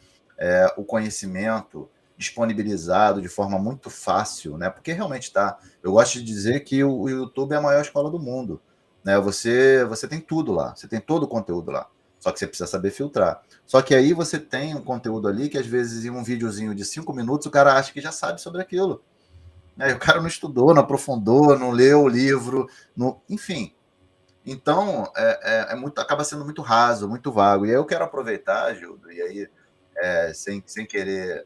o conhecimento disponibilizado de forma muito fácil, né? Porque realmente está. Eu gosto de dizer que o YouTube é a maior escola do mundo, né? Você tem tudo lá, você tem todo o conteúdo lá. Só que você precisa saber filtrar. Só que aí você tem um conteúdo ali que às vezes em um videozinho de 5 minutos o cara acha que já sabe sobre aquilo. Né? O cara não estudou, não aprofundou, não leu o livro, enfim. Então, acaba sendo muito raso, muito vago. E aí eu quero aproveitar, Gildo, e aí, sem querer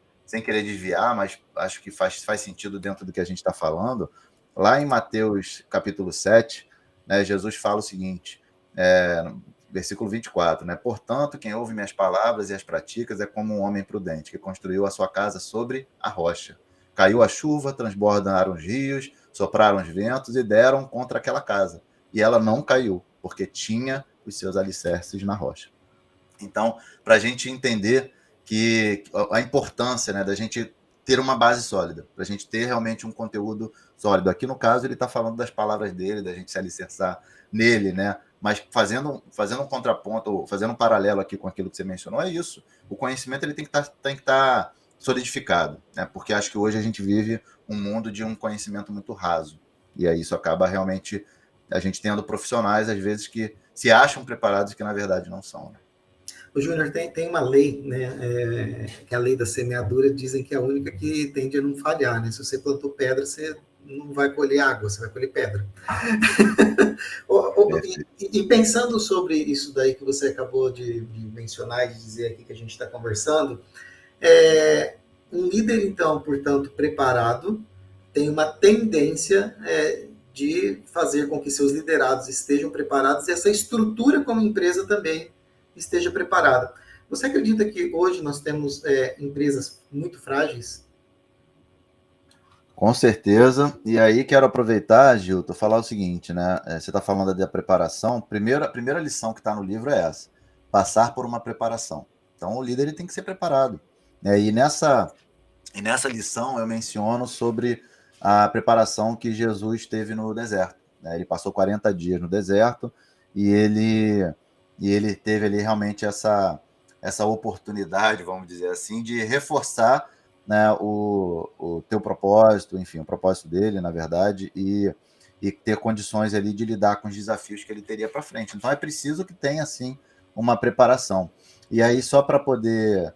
desviar, mas acho que faz sentido dentro do que a gente está falando. Lá em Mateus capítulo 7, né, Jesus fala o seguinte, versículo 24, né? Portanto, quem ouve minhas palavras e as pratica é como um homem prudente, que construiu a sua casa sobre a rocha. Caiu a chuva, transbordaram os rios, sopraram os ventos e deram contra aquela casa. E ela não caiu, porque tinha os seus alicerces na rocha. Então, para a gente entender que a importância, né, da gente ter uma base sólida, para a gente ter realmente um conteúdo sólido. Aqui, no caso, ele está falando das palavras dele, da gente se alicerçar nele, né? Mas fazendo um contraponto, fazendo um paralelo aqui com aquilo que você mencionou, é isso. O conhecimento ele tem que estar solidificado, né? Porque acho que hoje a gente vive um mundo de um conhecimento muito raso. E aí isso acaba realmente a gente tendo profissionais, às vezes, que se acham preparados que, na verdade, não são. Né? O Júnior tem uma lei, né, que é a lei da semeadura, dizem que é a única que tende a não falhar, né? Se você plantou pedra, você não vai colher água, você vai colher pedra. E pensando sobre isso daí que você acabou de mencionar e de dizer aqui que a gente está conversando, um líder, então, portanto, preparado, tem uma tendência de fazer com que seus liderados estejam preparados e essa estrutura como empresa também esteja preparada. Você acredita que hoje nós temos empresas muito frágeis? Com certeza. E aí quero aproveitar, Gilton, falar o seguinte, né? Você está falando da preparação. A primeira lição que está no livro é essa: passar por uma preparação. Então, o líder ele tem que ser preparado, né? E nessa lição eu menciono sobre a preparação que Jesus teve no deserto, né? Ele passou 40 dias no deserto e ele teve ali realmente essa oportunidade, vamos dizer assim, de reforçar, né, o teu propósito, enfim, o propósito dele, na verdade, e ter condições ali de lidar com os desafios que ele teria para frente. Então é preciso que tenha, assim, uma preparação. E aí, só para poder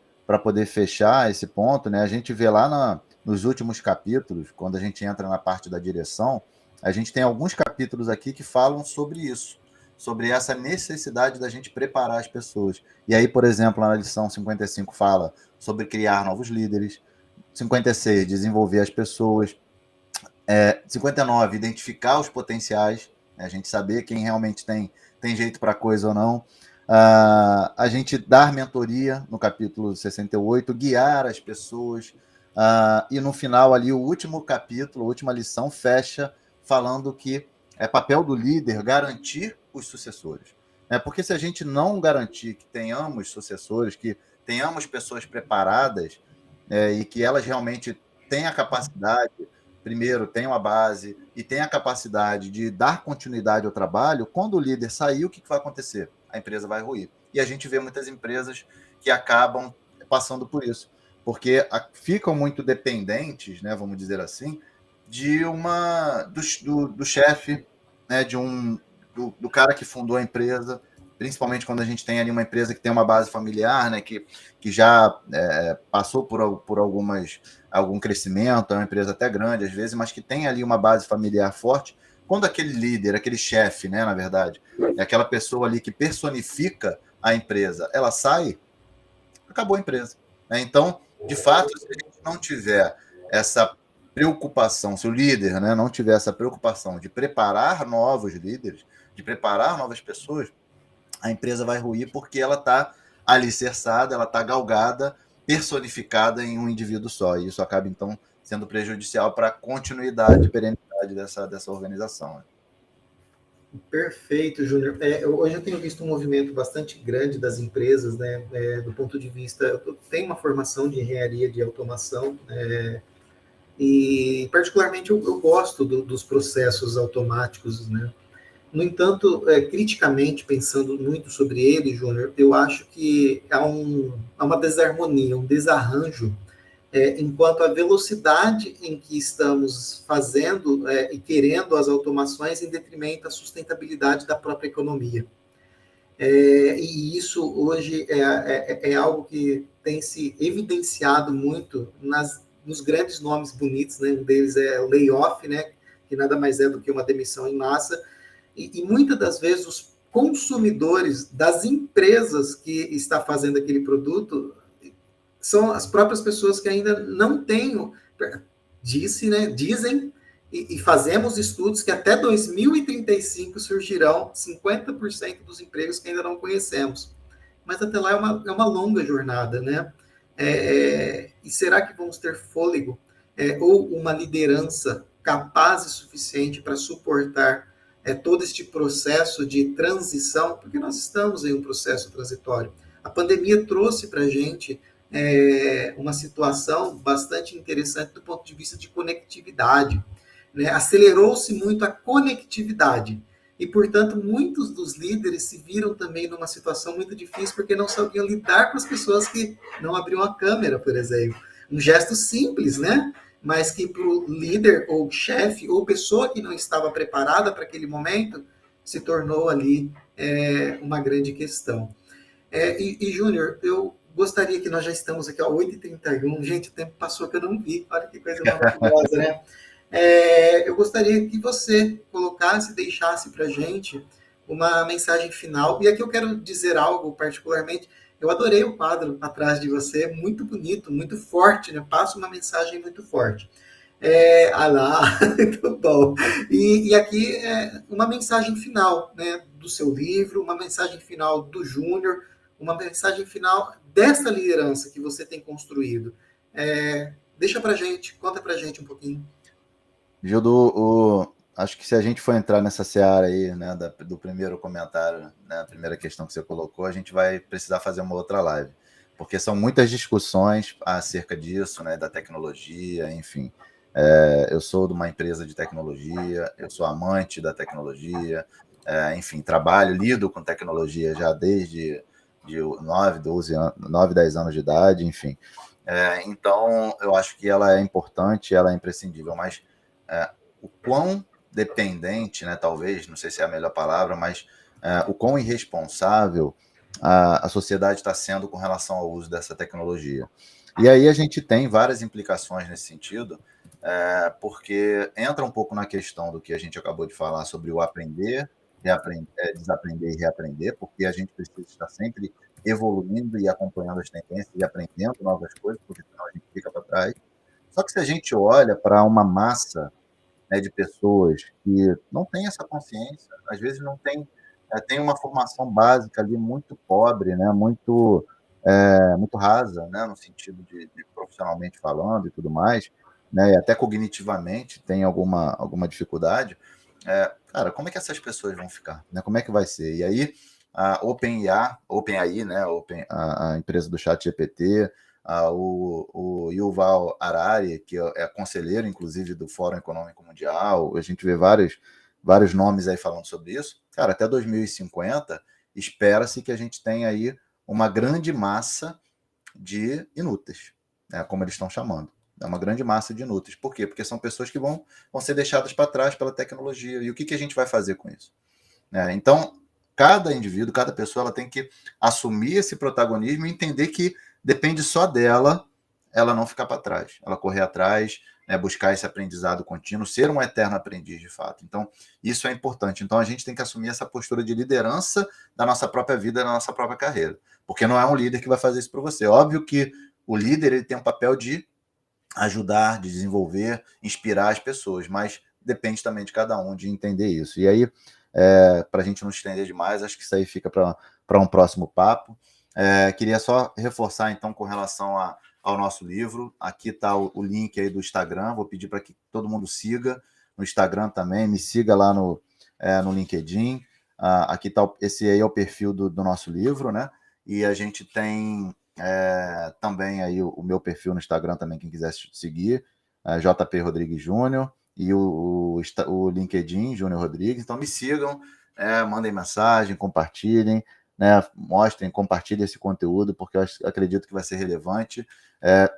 fechar esse ponto, né, a gente vê lá nos últimos capítulos, quando a gente entra na parte da direção, a gente tem alguns capítulos aqui que falam sobre isso, sobre essa necessidade da gente preparar as pessoas. E aí, por exemplo, na lição 55 fala sobre criar novos líderes, 56, desenvolver as pessoas, 59, identificar os potenciais, né, a gente saber quem realmente tem jeito para coisa ou não. A gente dar mentoria no capítulo 68, guiar as pessoas, e no final ali, o último capítulo, a última lição, fecha falando que é papel do líder garantir os sucessores. Né? Porque se a gente não garantir que tenhamos sucessores, que tenhamos pessoas preparadas, e que elas realmente têm a capacidade, primeiro, tenham a base e tenham a capacidade de dar continuidade ao trabalho, quando o líder sair, o que vai acontecer? A empresa vai ruir. E a gente vê muitas empresas que acabam passando por isso, porque ficam muito dependentes, né, vamos dizer assim, do chefe, né, do cara que fundou a empresa, principalmente quando a gente tem ali uma empresa que tem uma base familiar, né, que já passou por algum crescimento, é uma empresa até grande às vezes, mas que tem ali uma base familiar forte. Quando aquele líder, aquele chefe, né, na verdade, é aquela pessoa ali que personifica a empresa, ela sai, acabou a empresa. Né? Então, de fato, se a gente não tiver essa preocupação, se o líder, né, não tiver essa preocupação de preparar novos líderes, de preparar novas pessoas, a empresa vai ruir porque ela está alicerçada, ela está galgada, personificada em um indivíduo só. E isso acaba, então, sendo prejudicial para a continuidade e perenidade dessa organização. Né? Perfeito, Júnior. Hoje eu tenho visto um movimento bastante grande das empresas, né, do ponto de vista... Eu tenho uma formação de engenharia de automação, e particularmente eu gosto dos processos automáticos, né? No entanto, criticamente, pensando muito sobre ele, Júnior, eu acho que há uma desarmonia, um desarranjo, enquanto a velocidade em que estamos fazendo e querendo as automações em detrimento da sustentabilidade da própria economia. E isso hoje é algo que tem se evidenciado muito nos grandes nomes bonitos, né? Um deles é o layoff, né? Que nada mais é do que uma demissão em massa. E muitas das vezes os consumidores das empresas que está fazendo aquele produto são as próprias pessoas que ainda não têm, dizem, e fazemos estudos que até 2035 surgirão 50% dos empregos que ainda não conhecemos. Mas até lá é uma longa jornada, né? E será que vamos ter fôlego ou uma liderança capaz e suficiente para suportar todo este processo de transição? Porque nós estamos em um processo transitório. A pandemia trouxe para a gente uma situação bastante interessante do ponto de vista de conectividade. Né? Acelerou-se muito a conectividade. E, portanto, muitos dos líderes se viram também numa situação muito difícil porque não sabiam lidar com as pessoas que não abriam a câmera, por exemplo. Um gesto simples, né? Mas que para o líder ou chefe ou pessoa que não estava preparada para aquele momento se tornou ali uma grande questão. E Júnior, eu gostaria que nós já estamos aqui, ó, 8h31. Gente, o tempo passou que eu não vi. Olha que coisa maravilhosa, né? Eu gostaria que você colocasse, deixasse para a gente uma mensagem final. E aqui eu quero dizer algo particularmente. Eu adorei o quadro atrás de você, muito bonito, muito forte, né? Passa uma mensagem muito forte. Lá, muito bom. E aqui uma mensagem final, né, do seu livro, uma mensagem final do Júnior, uma mensagem final dessa liderança que você tem construído. Deixa pra gente, conta pra gente um pouquinho. Gildo, acho que se a gente for entrar nessa seara aí, né, do primeiro comentário, né, a primeira questão que você colocou, a gente vai precisar fazer uma outra live, porque são muitas discussões acerca disso, né, da tecnologia, enfim. Eu sou de uma empresa de tecnologia, eu sou amante da tecnologia, enfim, trabalho, lido com tecnologia já desde 9, 12 anos, 9, 10 anos de idade, enfim. Então, eu acho que ela é importante, ela é imprescindível, mas o quão dependente, né, talvez, não sei se é a melhor palavra, mas o quão irresponsável a sociedade está sendo com relação ao uso dessa tecnologia. E aí a gente tem várias implicações nesse sentido, porque entra um pouco na questão do que a gente acabou de falar sobre o aprender, desaprender e reaprender, porque a gente precisa estar sempre evoluindo e acompanhando as tendências e aprendendo novas coisas, porque senão a gente fica para trás. Só que se a gente olha para uma massa, né, de pessoas que não tem essa consciência, às vezes não tem, tem uma formação básica ali muito pobre, né, muito rasa, né, no sentido de profissionalmente falando e tudo mais, né, e até cognitivamente tem alguma dificuldade, cara, como é que essas pessoas vão ficar? Né? Como é que vai ser? E aí, a OpenAI, né, a empresa do ChatGPT, o Yuval Harari, que é conselheiro, inclusive, do Fórum Econômico Mundial, a gente vê vários nomes aí falando sobre isso. Cara, até 2050, espera-se que a gente tenha aí uma grande massa de inúteis, né, como eles estão chamando. É uma grande massa de inúteis. Por quê? Porque são pessoas que vão ser deixadas para trás pela tecnologia. E o que a gente vai fazer com isso? Então, cada indivíduo, cada pessoa, ela tem que assumir esse protagonismo e entender que depende só dela ela não ficar para trás, ela correr atrás, né, buscar esse aprendizado contínuo, ser um eterno aprendiz de fato. Então, isso é importante. Então, a gente tem que assumir essa postura de liderança da nossa própria vida, da nossa própria carreira, porque não é um líder que vai fazer isso para você. Óbvio que o líder ele tem um papel de ajudar, de desenvolver, inspirar as pessoas, mas depende também de cada um de entender isso. E aí, para a gente não estender demais, acho que isso aí fica para um próximo papo. Queria só reforçar, então, com relação ao nosso livro. Aqui está o link aí do Instagram. Vou pedir para que todo mundo siga no Instagram também. Me siga lá no LinkedIn. Aqui está esse aí é o perfil do nosso livro, né? E a gente tem também aí o meu perfil no Instagram também, quem quiser seguir, JP Rodrigues Júnior, e o LinkedIn, Júnior Rodrigues. Então me sigam, mandem mensagem, compartilhem, né, mostrem, compartilhem esse conteúdo, porque eu acredito que vai ser relevante.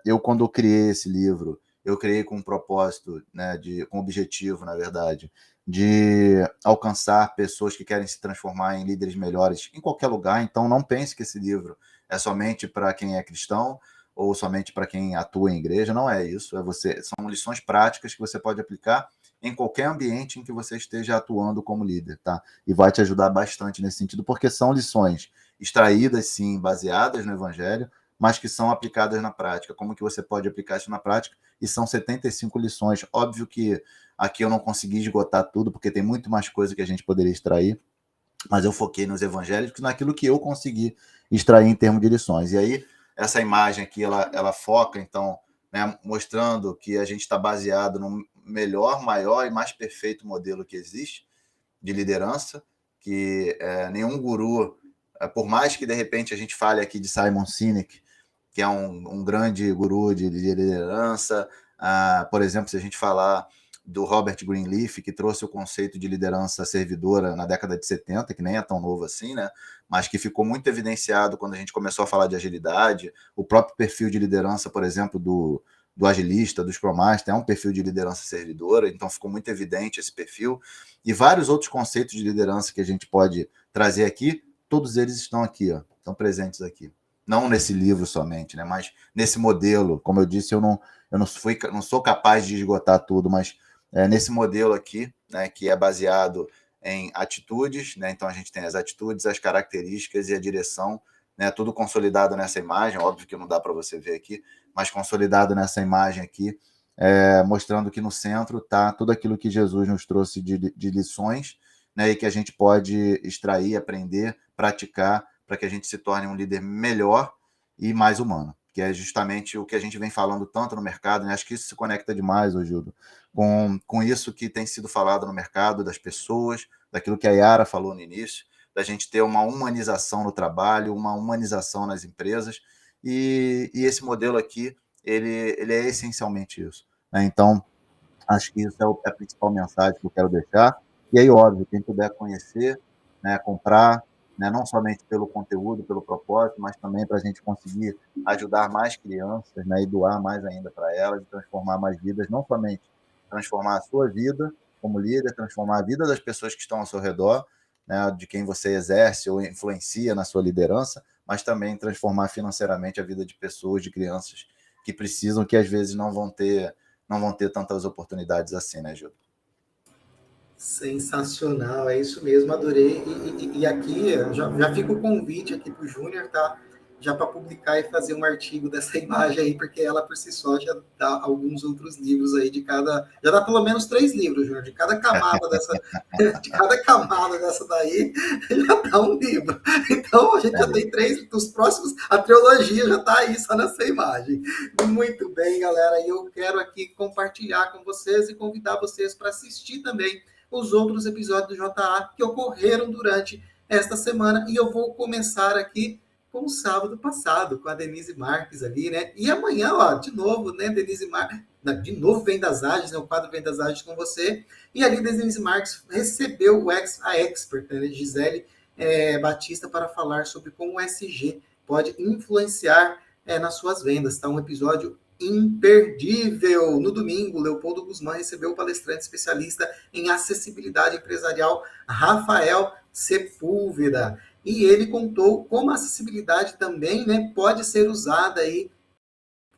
Eu, quando criei esse livro, eu criei com um propósito, né, com objetivo, na verdade, de alcançar pessoas que querem se transformar em líderes melhores em qualquer lugar. Então, não pense que esse livro é somente para quem é cristão ou somente para quem atua em igreja. Não é isso. São lições práticas que você pode aplicar em qualquer ambiente em que você esteja atuando como líder, tá? E vai te ajudar bastante nesse sentido, porque são lições extraídas, sim, baseadas no Evangelho, mas que são aplicadas na prática. Como que você pode aplicar isso na prática? E são 75 lições. Óbvio que aqui eu não consegui esgotar tudo, porque tem muito mais coisa que a gente poderia extrair, mas eu foquei nos evangélicos, naquilo que eu consegui extrair em termos de lições. E aí, essa imagem aqui, ela foca, então, né, mostrando que a gente está baseado no melhor, maior e mais perfeito modelo que existe de liderança, que nenhum guru, por mais que de repente a gente fale aqui de Simon Sinek, que é um grande guru de liderança, por exemplo, se a gente falar do Robert Greenleaf, que trouxe o conceito de liderança servidora na década de 70, que nem é tão novo assim, né? Mas que ficou muito evidenciado quando a gente começou a falar de agilidade. O próprio perfil de liderança, por exemplo, do agilista, do Scrum Master, é um perfil de liderança servidora, então ficou muito evidente esse perfil. E vários outros conceitos de liderança que a gente pode trazer aqui, todos eles estão aqui, ó, estão presentes aqui. Não nesse livro somente, né? Mas nesse modelo. Como eu disse, eu não sou capaz de esgotar tudo, mas nesse modelo aqui, né, que é baseado em atitudes, né? Então a gente tem as atitudes, as características e a direção, né? Tudo consolidado nessa imagem. Óbvio que não dá para você ver aqui, mas consolidado nessa imagem aqui, mostrando que no centro está tudo aquilo que Jesus nos trouxe de lições, né? E que a gente pode extrair, aprender, praticar, para que a gente se torne um líder melhor e mais humano, que é justamente o que a gente vem falando tanto no mercado, né? Acho que isso se conecta demais, ô Gildo, com isso que tem sido falado no mercado, das pessoas, daquilo que a Yara falou no início, da gente ter uma humanização no trabalho, uma humanização nas empresas, e esse modelo aqui, ele é essencialmente isso, né? Então, acho que isso é a principal mensagem que eu quero deixar. E aí, óbvio, quem puder conhecer, né, comprar, né, não somente pelo conteúdo, pelo propósito, mas também para a gente conseguir ajudar mais crianças, né, e doar mais ainda para elas, e transformar mais vidas, não somente transformar a sua vida como líder, transformar a vida das pessoas que estão ao seu redor, né, de quem você exerce ou influencia na sua liderança, mas também transformar financeiramente a vida de pessoas, de crianças que precisam, que às vezes não vão ter tantas oportunidades assim, né, Gil? Sensacional, é isso mesmo, adorei. E aqui já fica o convite aqui para o Júnior, tá? Já para publicar e fazer um artigo dessa imagem aí, porque ela por si só já dá alguns outros livros aí de cada. Já dá pelo menos 3 livros, Júnior, de cada camada dessa, de cada camada dessa daí, já dá um livro. Então a gente já tem 3 dos próximos, a trilogia já está aí só nessa imagem. Muito bem, galera. E eu quero aqui compartilhar com vocês e convidar vocês para assistir também os outros episódios do JA que ocorreram durante esta semana. E eu vou começar aqui com o sábado passado, com a Denise Marques ali, né? E amanhã, ó, de novo, né, Denise Marques, de novo Vem das Ágeis, né, o quadro Vem das Ágeis com você. E ali Denise Marques recebeu a expert, né, Gisele Batista, para falar sobre como o SG pode influenciar nas suas vendas, tá? Um episódio imperdível. No domingo, Leopoldo Guzmán recebeu o palestrante especialista em acessibilidade empresarial, Rafael Sepúlveda. E ele contou como a acessibilidade também, né, pode ser usada aí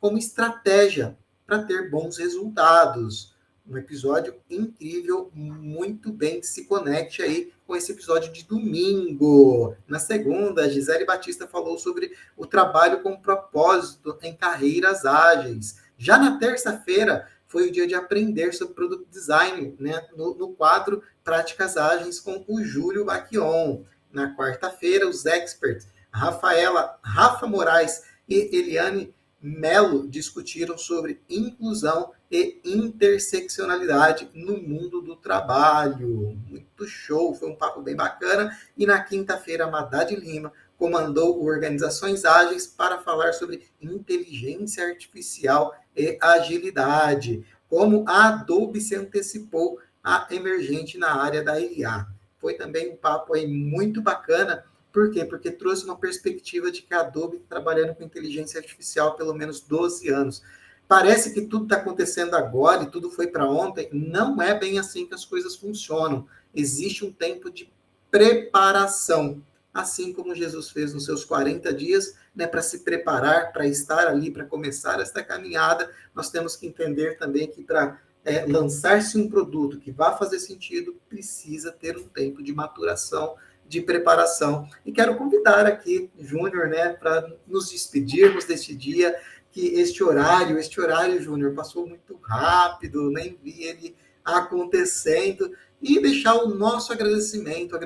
como estratégia para ter bons resultados. Um episódio incrível, muito bem que se conecte aí com esse episódio de domingo. Na segunda, a Gisele Batista falou sobre o trabalho com propósito em carreiras ágeis. Já na terça-feira, foi o dia de aprender sobre Product Design, né, no quadro Práticas Ágeis com o Júlio Baquion. Na quarta-feira, os experts Rafa Moraes e Eliane Melo discutiram sobre inclusão e interseccionalidade no mundo do trabalho. Muito show, foi um papo bem bacana. E na quinta-feira, a Madad Lima comandou Organizações Ágeis para falar sobre inteligência artificial e agilidade, como a Adobe se antecipou a emergente na área da IA. Foi também um papo aí muito bacana. Por quê? Porque trouxe uma perspectiva de que a Adobe está trabalhando com inteligência artificial há pelo menos 12 anos. Parece que tudo está acontecendo agora e tudo foi para ontem. Não é bem assim que as coisas funcionam. Existe um tempo de preparação. Assim como Jesus fez nos seus 40 dias, né, para se preparar, para estar ali, para começar esta caminhada, nós temos que entender também que para lançar-se um produto que vá fazer sentido, precisa ter um tempo de maturação, de preparação. E quero convidar aqui, Júnior, né, para nos despedirmos deste dia, que este horário, Júnior, passou muito rápido, nem vi ele acontecendo, e deixar o nosso agradecimento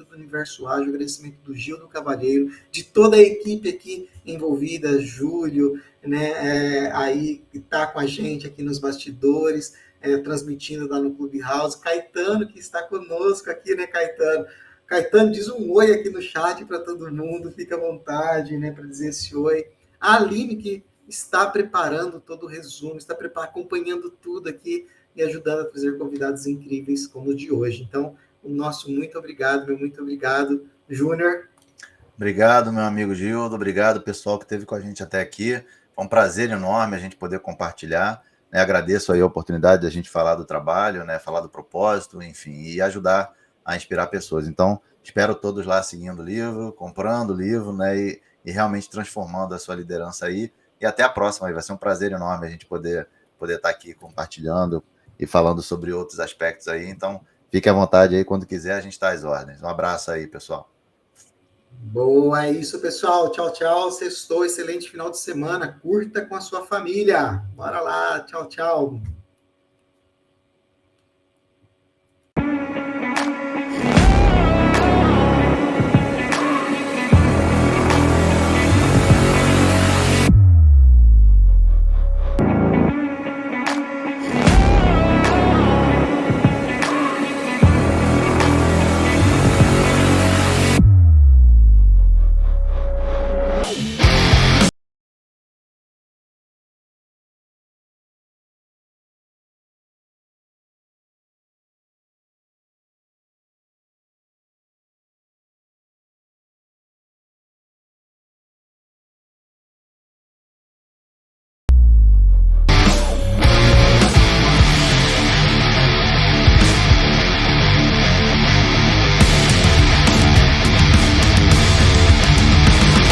do Universo Ágil, agradecimento do Gildo Cavalheiro, de toda a equipe aqui envolvida, Júlio, né, aí que está com a gente aqui nos bastidores, transmitindo lá no Clubhouse, Caetano, que está conosco aqui, né, Caetano? Caetano, diz um oi aqui no chat para todo mundo, fica à vontade, né, para dizer esse oi. A Aline, que está preparando todo o resumo, está acompanhando tudo aqui e ajudando a trazer convidados incríveis como o de hoje. Então, o nosso muito obrigado, meu muito obrigado. Júnior. Obrigado, meu amigo Gildo, obrigado, pessoal que esteve com a gente até aqui. Foi um prazer enorme a gente poder compartilhar, né? Agradeço aí a oportunidade de a gente falar do trabalho, né? Falar do propósito, enfim, e ajudar a inspirar pessoas. Então, espero todos lá seguindo o livro, comprando o livro, né, e realmente transformando a sua liderança aí. E até a próxima, vai ser um prazer enorme a gente poder estar aqui compartilhando e falando sobre outros aspectos aí. Então, fique à vontade aí, quando quiser a gente está às ordens. Um abraço aí, pessoal. Boa, é isso, pessoal. Tchau, tchau. Sextou, excelente final de semana. Curta com a sua família. Bora lá. Tchau, tchau.